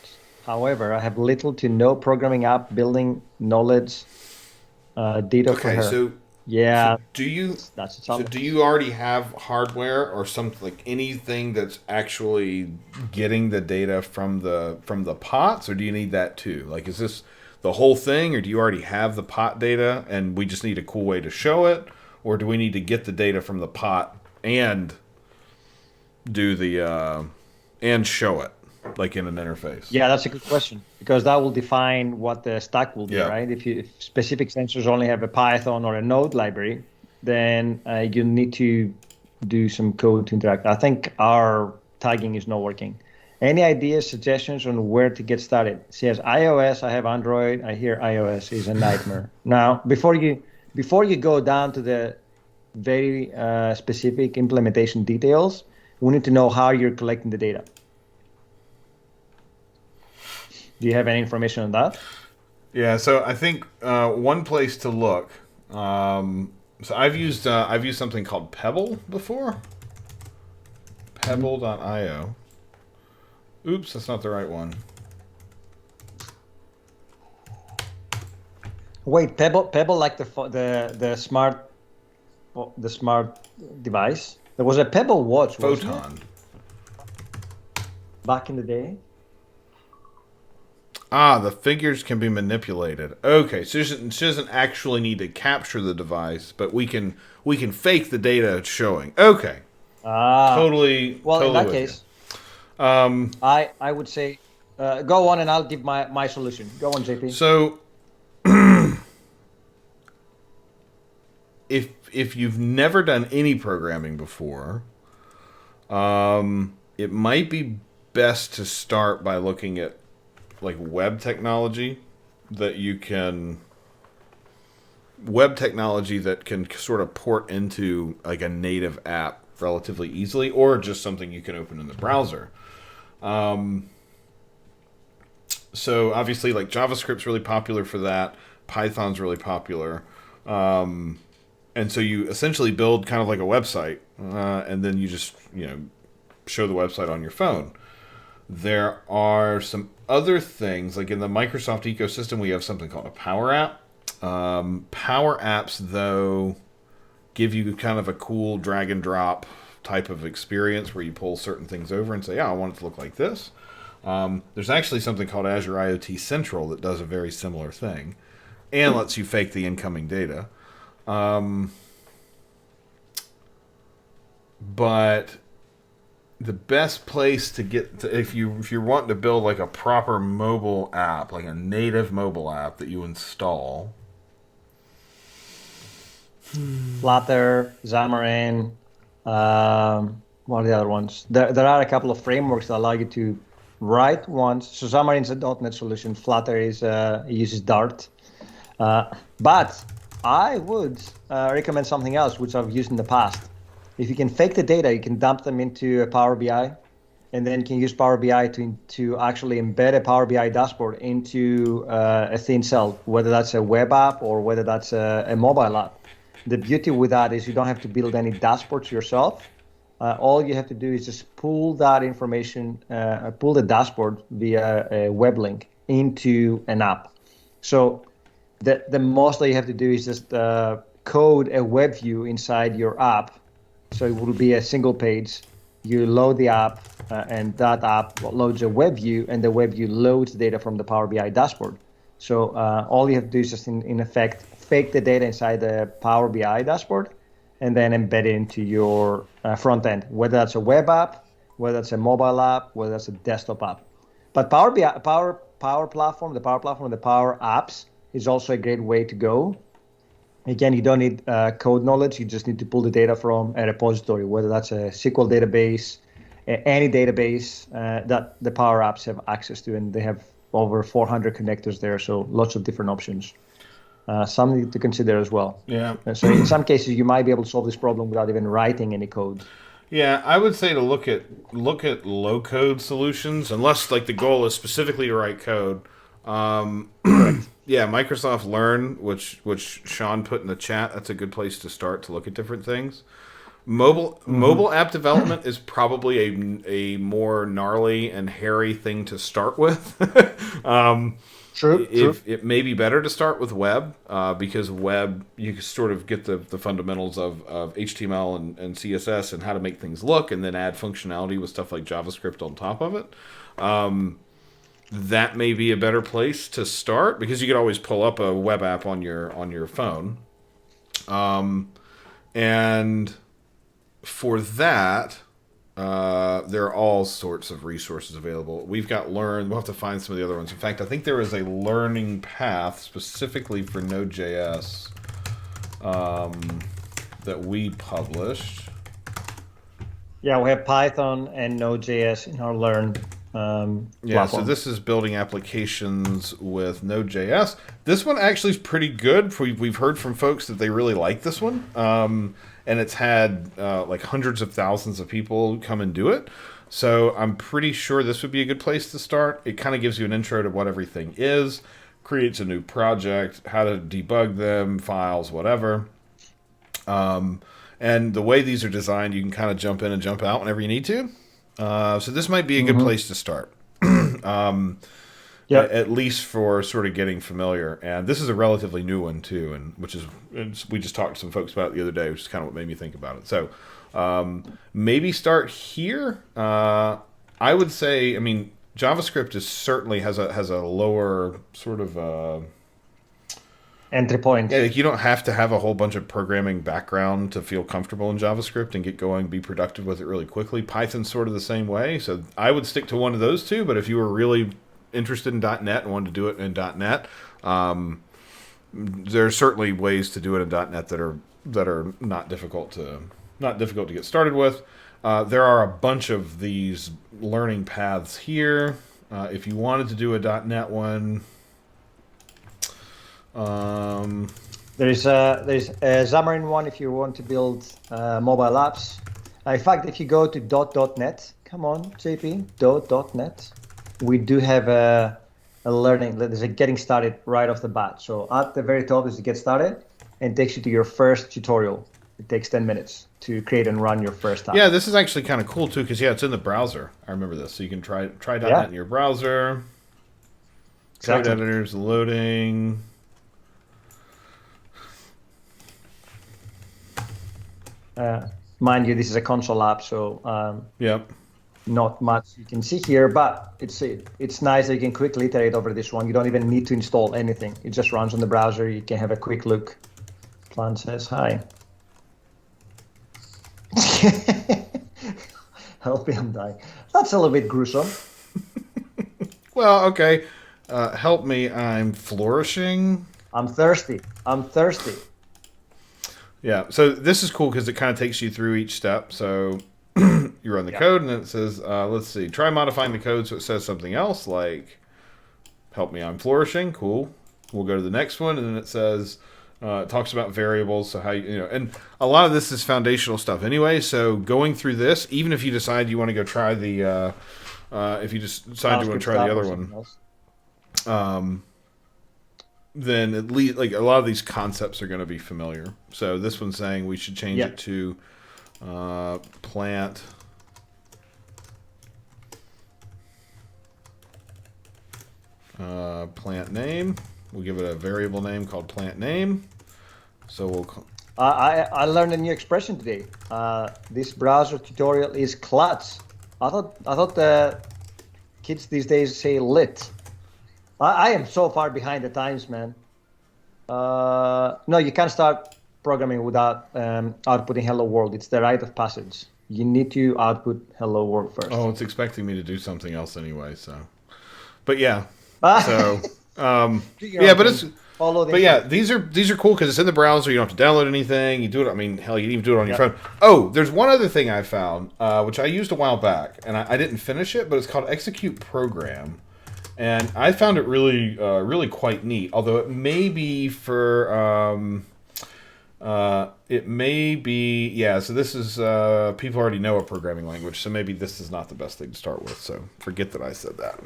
However, I have little to no programming app building knowledge. Ditto for her. So yeah. So do you? That's a So challenge. do you already have hardware or something like anything that's actually getting the data from the pots, or do you need that too? Like, is this the whole thing, or do you already have the pot data and we just need a cool way to show it, or do we need to get the data from the pot and do the and show it like in an interface? Yeah, that's a good question because that will define what the stack will be, Yeah. right? If specific sensors only have a Python or a Node library, then you need to do some code to interact. I think our tagging is not working. Any ideas, suggestions on where to get started? She has iOS, I have Android. I hear iOS is a nightmare. Now, before you go down to the very specific implementation details, we need to know how you're collecting the data. Do you have any information on that? Yeah, so I think one place to look. So I've used something called Pebble before. Pebble.io. Oops, that's not the right one. Wait, Pebble, like the smart device. There was a Pebble watch, wasn't Photon. it? Back in the day. The figures can be manipulated. Okay, so she doesn't actually need to capture the device, but we can fake the data it's showing. Okay. Totally. Well, totally in that case, you. I would say go on, and I'll give my solution. Go on, JP. So, if you've never done any programming before, it might be best to start by looking at like web technology that can sort of port into like a native app relatively easily, or just something you can open in the browser. So obviously, like JavaScript's really popular for that. Python's really popular. And so you essentially build kind of like a website, and then you just, show the website on your phone. There are some other things, like in the Microsoft ecosystem, we have something called a Power App. Power Apps, though, give you kind of a cool drag and drop type of experience where you pull certain things over and say, I want it to look like this. There's actually something called Azure IoT Central that does a very similar thing and lets you fake the incoming data. But the best place to get to, if you're wanting to build like a proper mobile app, like a native mobile app that you install, Flutter, Xamarin, what are the other ones? There are a couple of frameworks that allow you to write once. So Xamarin is a .NET solution. Flutter uses Dart. But I would recommend something else, which I've used in the past. If you can fake the data, you can dump them into a Power BI, and then you can use Power BI to actually embed a Power BI dashboard into a thin cell, whether that's a web app or whether that's a mobile app. The beauty with that is you don't have to build any dashboards yourself. All you have to do is just pull that information, pull the dashboard via a web link into an app. So the most that you have to do is just code a web view inside your app. So it will be a single page. You load the app, and that app loads a web view, and the web view loads data from the Power BI dashboard. So all you have to do is just, in effect, fake the data inside the Power BI dashboard, and then embed it into your front end, whether that's a web app, whether that's a mobile app, whether that's a desktop app. But Power BI, Power Platform, the Power Apps is also a great way to go. Again, you don't need code knowledge. You just need to pull the data from a repository, whether that's a SQL database, any database that the Power Apps have access to, and they have over 400 connectors there, so lots of different options. Something to consider as well. Yeah. So in some cases, you might be able to solve this problem without even writing any code. Yeah, I would say to look at low code solutions, unless like the goal is specifically to write code. Yeah, Microsoft Learn, which Sean put in the chat, that's a good place to start to look at different things. Mobile app development is probably a more gnarly and hairy thing to start with. True. It may be better to start with web, because web, you can sort of get the fundamentals of HTML and CSS and how to make things look, and then add functionality with stuff like JavaScript on top of it. that may be a better place to start, because you could always pull up a web app on your phone. And for that, there are all sorts of resources available. We've got Learn. We'll have to find some of the other ones. In fact, I think there is a learning path specifically for Node.js that we published. Yeah, we have Python and Node.js in our Learn Yeah, platform. so this is building applications with Node.js. This one actually is pretty good. We've heard from folks that they really like this one. And it's had like hundreds of thousands of people come and do it. So I'm pretty sure this would be a good place to start. It kind of gives you an intro to what everything is, creates a new project, how to debug them, files, whatever. And the way these are designed, you can kind of jump in and jump out whenever you need to. So this might be a good place to start. At least for sort of getting familiar. And this is a relatively new one too, and we just talked to some folks about it the other day, which is kind of what made me think about it. So maybe start here. I would say, I mean, JavaScript certainly has a lower sort of entry point. Yeah, like you don't have to have a whole bunch of programming background to feel comfortable in JavaScript and get going, be productive with it really quickly. Python's sort of the same way. So I would stick to one of those two, but if you were really interested in .NET and wanted to do it in .NET, there are certainly ways to do it in .NET that are not difficult to get started with. There are a bunch of these learning paths here. If you wanted to do a .NET one, there's a Xamarin one if you want to build mobile apps. In fact, if you go to .NET, come on, JP, .NET, we do have a learning. There's a getting started right off the bat. So at the very top is to get started, and it takes you to your first tutorial. It takes 10 minutes to create and run your first app. Yeah, this is actually kind of cool too, because it's in the browser. I remember this, so you can try .NET in your browser. Code editors loading. Mind you, this is a console app, so Yep. not much you can see here, but it's nice that you can quickly iterate over this one. You don't even need to install anything. It just runs on the browser. You can have a quick look. Plan says hi. Help me, I'm dying. That's a little bit gruesome. Well, okay. Help me, I'm flourishing. I'm thirsty. Yeah, so this is cool because it kind of takes you through each step. So you run the code, and then it says, let's see, try modifying the code so it says something else, like, help me, I'm flourishing. Cool. We'll go to the next one, and then it says, it talks about variables, so how and a lot of this is foundational stuff anyway. So going through this, even if you decide you want to go try the, if you just decide you want to try the other one, then at least like a lot of these concepts are going to be familiar. So this one's saying we should change it to plant. Plant name. We'll give it a variable name called plant name. So we'll. I learned a new expression today. This browser tutorial is klutz. I thought the kids these days say lit. I am so far behind the times, man. No, you can't start programming without outputting hello world. It's the rite of passage. You need to output hello world first. Oh, it's expecting me to do something else anyway. So, but yeah. So, yeah, but it's. But yeah, these are cool because it's in the browser. You don't have to download anything. You do it. I mean, hell, you can even do it on your phone. Oh, there's one other thing I found, which I used a while back, and I didn't finish it, but it's called Execute Program. And I found it really, really quite neat. Although it may be for, it may be, yeah. So this is people already know a programming language, so maybe this is not the best thing to start with. So forget that I said that.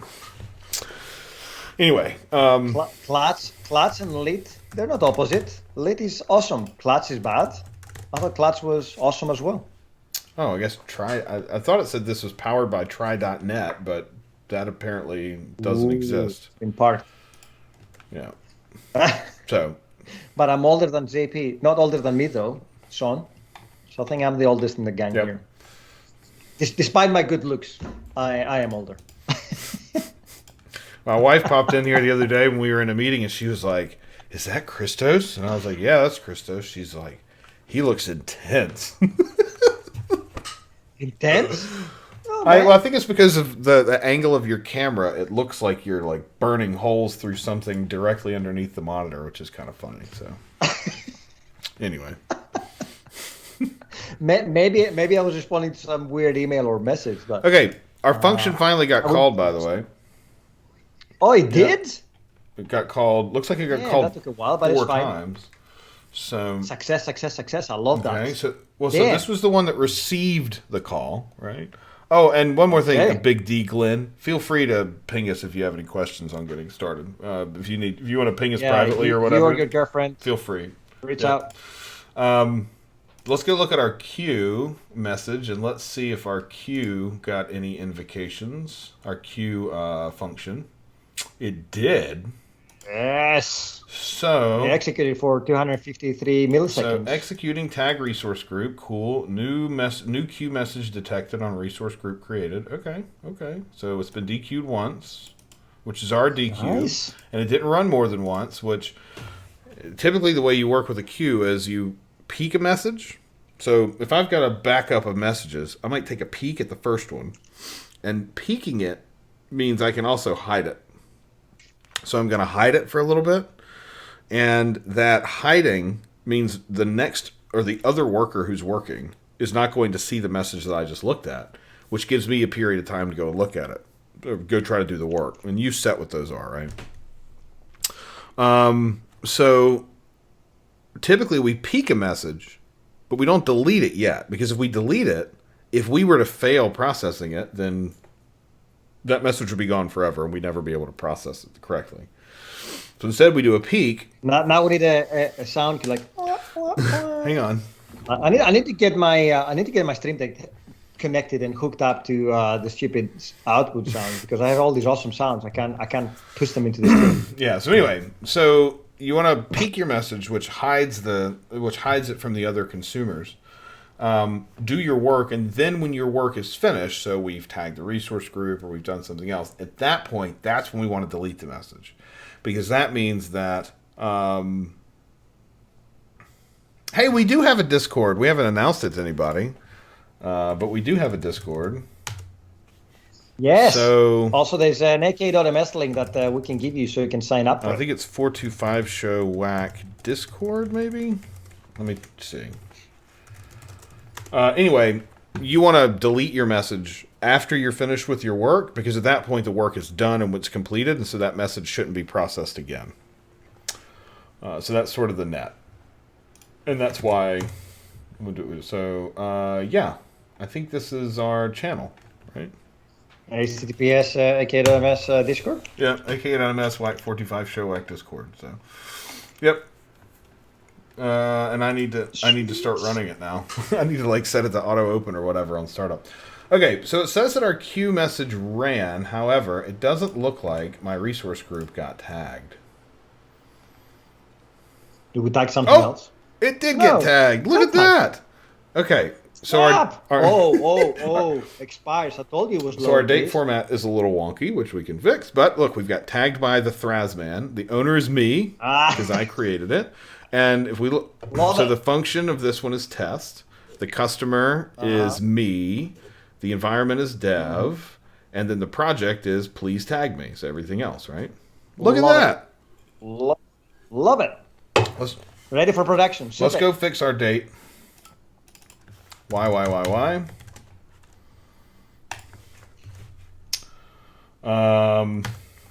Anyway, Klutz and lit, they're not opposite. Lit is awesome. Klutz is bad. I thought Klutz was awesome as well. Oh, I guess try. I thought it said this was powered by try.net, but that apparently doesn't exist. In part. Yeah. So. But I'm older than JP. Not older than me, though, Sean. So I think I'm the oldest in the gang here. Despite my good looks, I am older. My wife popped in here the other day when we were in a meeting, and she was like, "Is that Christos?" And I was like, "Yeah, that's Christos." She's like, "He looks intense." Intense? Oh, I think it's because of the angle of your camera. It looks like you're like burning holes through something directly underneath the monitor, which is kind of funny. So, anyway, maybe I was responding to some weird email or message. But okay, our function finally got called. By the way, oh, it did. it got called. Looks like it got Yeah, called that took a while, but it's 4 fine. times. So Success, success, success. I love that. okay, so this was the one that received the call, right? Oh, and one more thing, Okay. a big D, Glenn. Feel free to ping us if you have any questions on getting started. If you want to ping us privately or whatever, you or your girlfriend, feel free. reach out. Let's go look at our queue message and let's see if our queue got any invocations. Our queue function, it did. Yes. So They executed for 253 milliseconds. So executing tag resource group, cool. New queue message detected on resource group created. Okay. So it's been dequeued once, which is our dequeue, Nice. and it didn't run more than once. Which typically the way you work with a queue is you peek a message. So if I've got a backup of messages, I might take a peek at the first one, and peeking it means I can also hide it. So I'm going to hide it for a little bit. And that hiding means the next or the other worker who's working is not going to see the message that I just looked at, which gives me a period of time to go and look at it, or go try to do the work. And you set what those are, right? So typically we peek a message, but we don't delete it yet, because if we delete it, if we were to fail processing it, then that message would be gone forever and we'd never be able to process it correctly. So instead we do a peek. Now we need a sound like. Hang on. I need to get my Stream Deck connected and hooked up to the stupid output sounds, because I have all these awesome sounds. I can't push them into the stream. Yeah. So anyway, so you want to peek your message, which hides it from the other consumers. Do your work, and then when your work is finished, so we've tagged the resource group or we've done something else, at that point, that's when we want to delete the message, because that means that hey, we do have a Discord. We haven't announced it to anybody, but we do have a Discord. Yes. So also, there's an ak.ms link that we can give you so you can sign up for I think it's 425 Show Whack Discord, maybe. Let me see. Anyway, you want to delete your message after you're finished with your work, because at that point the work is done and it's completed, and so that message shouldn't be processed again. So that's sort of the net. And that's why we'll do it. So, yeah, I think this is our channel, right? HTTPS ak.ms Discord. Yeah, ak.ms Whack 425 Show Whack Discord. So, yep. And I need to start running it now. I need to like set it to auto open or whatever on startup. Okay, so it says that our queue message ran. However, it doesn't look like my resource group got tagged. Do we tag something else? It did get tagged. Look at that. Okay, so our expires. I told you it was low. So our date format is a little wonky, which we can fix. But look, we've got tagged by the Thrazman. The owner is me, because I created it. And if we look, the function of this one is test. The customer is me. The environment is dev. And then the project is please tag me. So everything else, right? Look at that. Love it. Ready for production. Let's go fix our date. Why?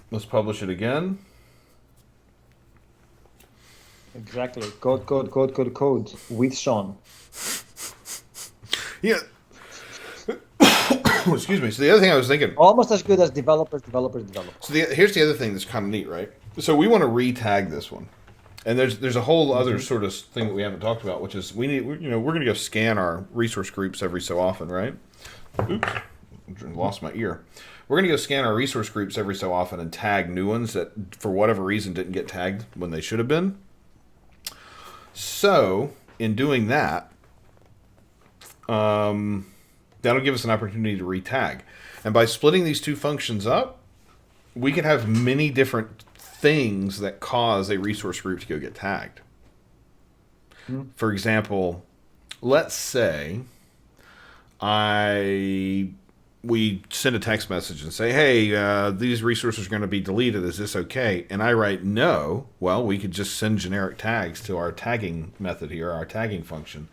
Let's publish it again. Exactly. Code with Sean. Yeah. Excuse me. So the other thing I was thinking. Almost as good as developers. So here's the other thing that's kind of neat, right? So we want to re-tag this one. And there's a whole other sort of thing that we haven't talked about, which is we're going to go scan our resource groups every so often, right? Oops, lost my ear. We're going to go scan our resource groups every so often and tag new ones that, for whatever reason, didn't get tagged when they should have been. So, in doing that, that'll give us an opportunity to re-tag. And by splitting these two functions up, we could have many different things that cause a resource group to go get tagged. For example, let's say we send a text message and say, hey, these resources are going to be deleted. Is this okay? And I write no. Well, we could just send generic tags to our tagging method here, our tagging function,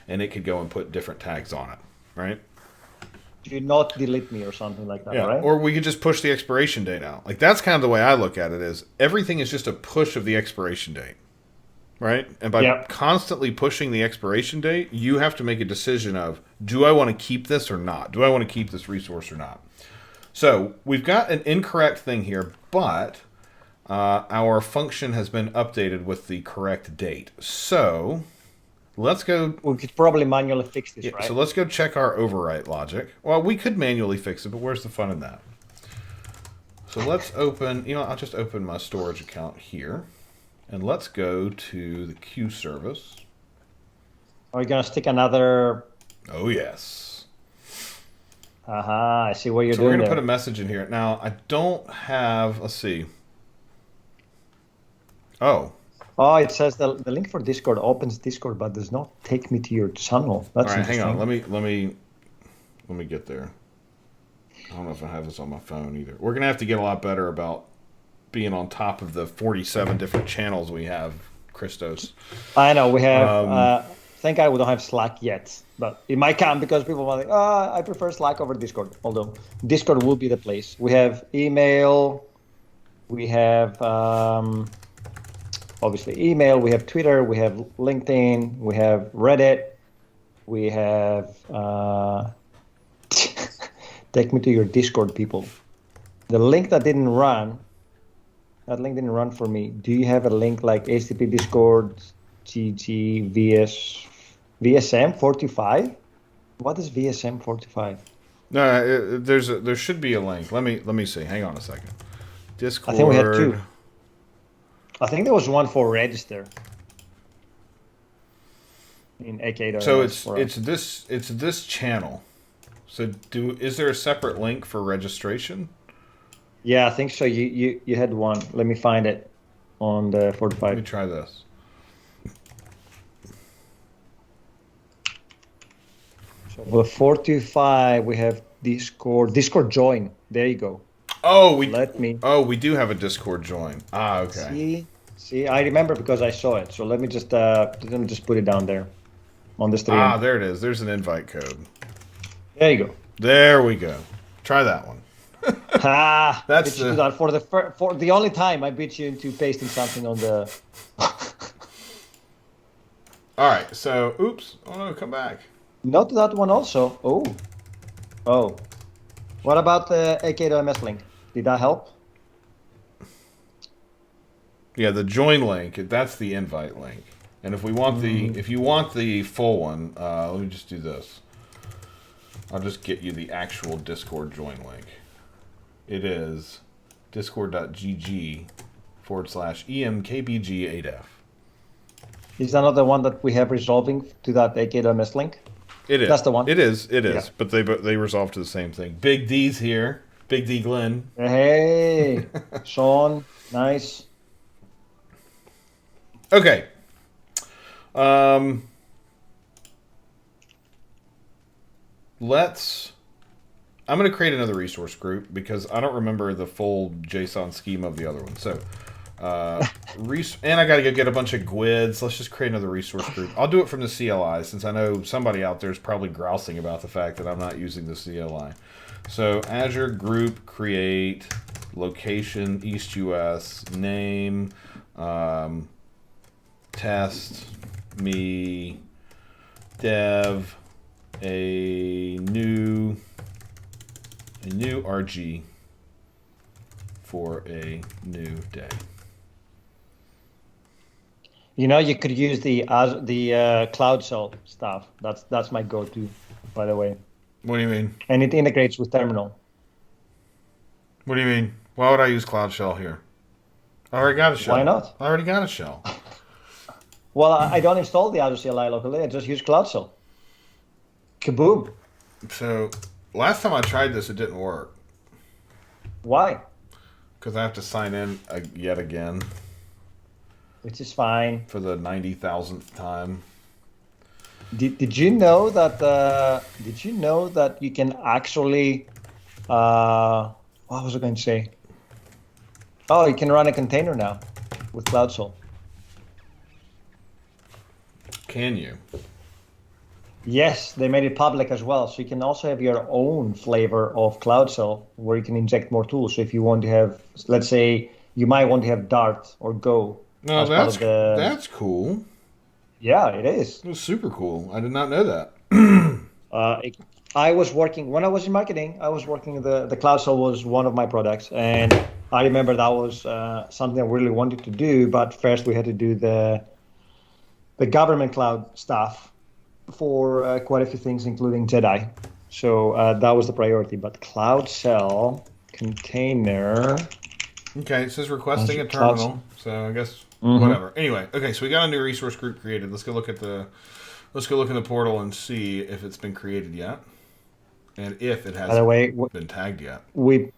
and it could go and put different tags on it, right? Do not delete me or something like that, Yeah. right? Or we could just push the expiration date out. Like, that's kind of the way I look at it, is everything is just a push of the expiration date. Right? And by constantly pushing the expiration date, you have to make a decision of, do I want to keep this or not? Do I want to keep this resource or not? So we've got an incorrect thing here, but our function has been updated with the correct date. So let's go. We could probably manually fix this, right? So let's go check our overwrite logic. Well, we could manually fix it, but where's the fun in that? So let's open, I'll just open my storage account here. And let's go to the queue service. Are we going to stick another... Oh, yes. Aha, I see what you're doing. So we're going to there. put a message in here. Now, I don't have... Let's see. Oh. Oh, it says the link for Discord opens Discord, but does not take me to your channel. That's all right, hang on. interesting. Let me get there. I don't know if I have this on my phone either. We're going to have to get a lot better about being on top of the 47 different channels we have, Christos. I know we have. Thank God we don't have Slack yet, but it might come because people are like, I prefer Slack over Discord. Although Discord will be the place. We have email. We have obviously email. We have Twitter. We have LinkedIn. We have Reddit. We have take me to your Discord, people. The link that didn't run. That link didn't run for me. Do you have a link like HTTP Discord, GG, VSM 45? What is VSM 45? No, there should be a link. Let me see. Hang on a second. Discord. I think we had two. I think there was one for register. In AK. So it's this channel. So is there a separate link for registration? Yeah, I think so. You had one. Let me find it on the 45. Let me try this. So the 45, we have Discord. Discord join. There you go. Oh, we do have a Discord join. Ah, okay. See, I remember because I saw it. So let me just put it down there on the stream. Ah, there it is. There's an invite code. There you go. There we go. Try that one. That's for the only time I beat you into pasting something on the. All right, so oops! Oh no, come back. Not that one also. Oh. What about the AK.ms link? Did that help? Yeah, the join link. That's the invite link. And if you want the full one, let me just do this. I'll just get you the actual Discord join link. It is discord.gg/emkbg8f. Is that not the one that we have resolving to that AK.ms link? It is. That's the one. It is. Yeah. But they resolve to the same thing. Big D's here. Big D Glenn. Hey, Sean. Nice. Okay. I'm going to create another resource group because I don't remember the full JSON schema of the other one. So, and I got to go get a bunch of GUIDs. Let's just create another resource group. I'll do it from the CLI since I know somebody out there is probably grousing about the fact that I'm not using the CLI. So, Azure group create location East US name test me dev a new RG for a new day. You could use the Cloud Shell stuff. That's my go-to, by the way. What do you mean? And it integrates with Terminal. What do you mean? Why would I use Cloud Shell here? I already got a shell. Why not? I already got a shell. Well, I don't install the Azure CLI locally. I just use Cloud Shell. Kaboom. So, last time I tried this, it didn't work. Why? because I have to sign in yet again. Which is fine. For the 90,000th time. Did you know that? Did you know that you can actually? What was I going to say? Oh, you can run a container now with Cloud Soul. Can you? Yes, they made it public as well. So you can also have your own flavor of Cloud Soul where you can inject more tools. So if you want to have, let's say, you might want to have Dart or Go. No, that's cool. Yeah, it is. It was super cool. I did not know that. I was working, when I was in marketing, I was working, the Cloud Soul was one of my products. And I remember that was something I really wanted to do. But first we had to do the government cloud stuff for quite a few things, including Jedi. So that was the priority. But Cloud Shell container. Okay, it says requesting a terminal. So I guess whatever. Anyway, okay, so we got a new resource group created. Let's go look in the portal and see if it's been created yet, and if it has been tagged yet. We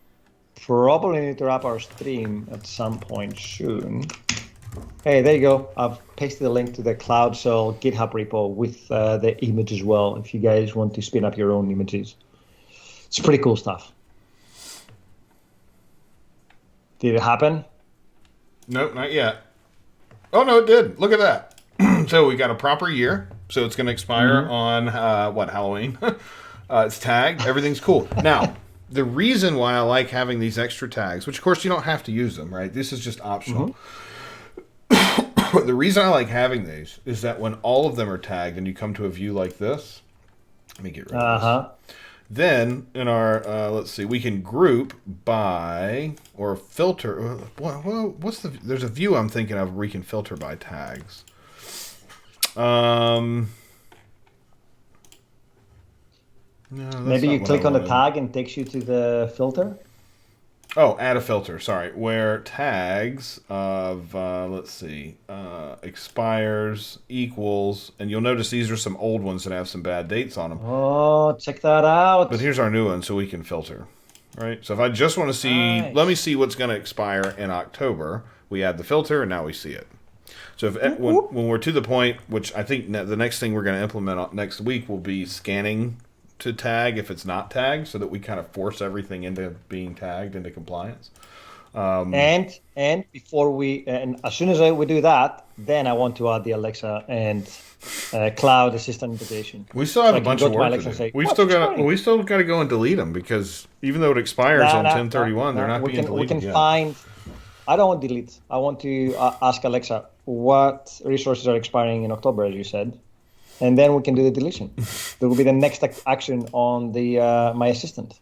probably need to wrap our stream at some point soon. Hey, there you go. I've pasted the link to the Cloud Shell GitHub repo with the image as well, if you guys want to spin up your own images. It's pretty cool stuff. Did it happen? Nope, not yet. Oh, no, it did. Look at that. So we got a proper year. So it's going to expire on, Halloween. It's tagged. Everything's cool. Now, the reason why I like having these extra tags, which, of course, you don't have to use them, right? This is just optional. The reason I like having these is that when all of them are tagged and you come to a view like this, let me get rid of this. Then in our, let's see, we can group by or filter. There's a view I'm thinking of where we can filter by tags. No, maybe you click on the tag and takes you to the filter. Oh, add a filter. Sorry, where tags of let's see, expires equals, and you'll notice these are some old ones that have some bad dates on them. Oh, check that out! But here's our new one, so we can filter, right? So if I just want to see, let me see what's going to expire in October. We add the filter, and now we see it. So if when we're to the point, which I think the next thing we're going to implement next week will be scanning to tag if it's not tagged, so that we kind of force everything into being tagged into compliance. And before as soon as we do that, then I want to add the Alexa and cloud assistant integration. We still have a bunch of work to do. We still got to go and delete them, because even though it expires on 10/31, they're not being deleted yet. I don't want to delete. I want to ask Alexa what resources are expiring in October, as you said. And then we can do the deletion. That will be the next action on the my assistant.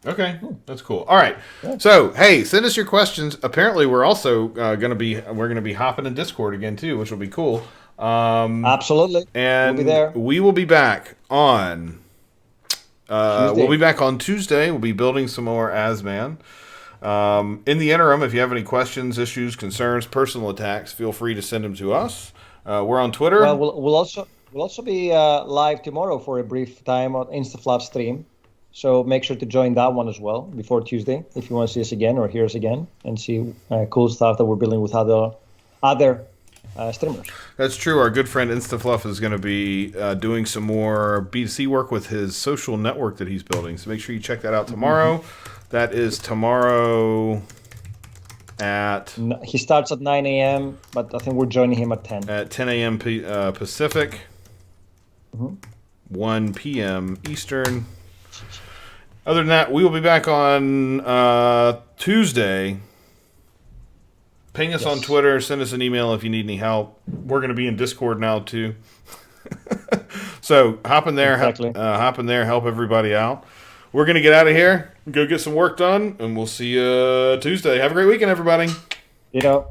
Okay, that's cool. All right. Yeah. So, hey, send us your questions. Apparently, we're also going to be hopping in Discord again too, which will be cool. Absolutely. And we'll be there. We will be back on. We'll be back on Tuesday. We'll be building some more Azman. In the interim, if you have any questions, issues, concerns, personal attacks, feel free to send them to us. We're on Twitter. Well, we'll also be live tomorrow for a brief time on InstaFluff stream. So make sure to join that one as well before Tuesday if you want to see us again or hear us again and see cool stuff that we're building with other streamers. That's true. Our good friend InstaFluff is going to be doing some more B2C work with his social network that he's building. So make sure you check that out tomorrow. That is tomorrow. He starts at 9 a.m., but I think we're joining him at 10. At 10 a.m. Pacific, 1 p.m. Eastern. Other than that, we will be back on Tuesday. Ping us on Twitter. Send us an email if you need any help. We're going to be in Discord now, too. So hop in there. Exactly. Hop in there. Help everybody out. We're going to get out of here, go get some work done, and we'll see you Tuesday. Have a great weekend, everybody. You know.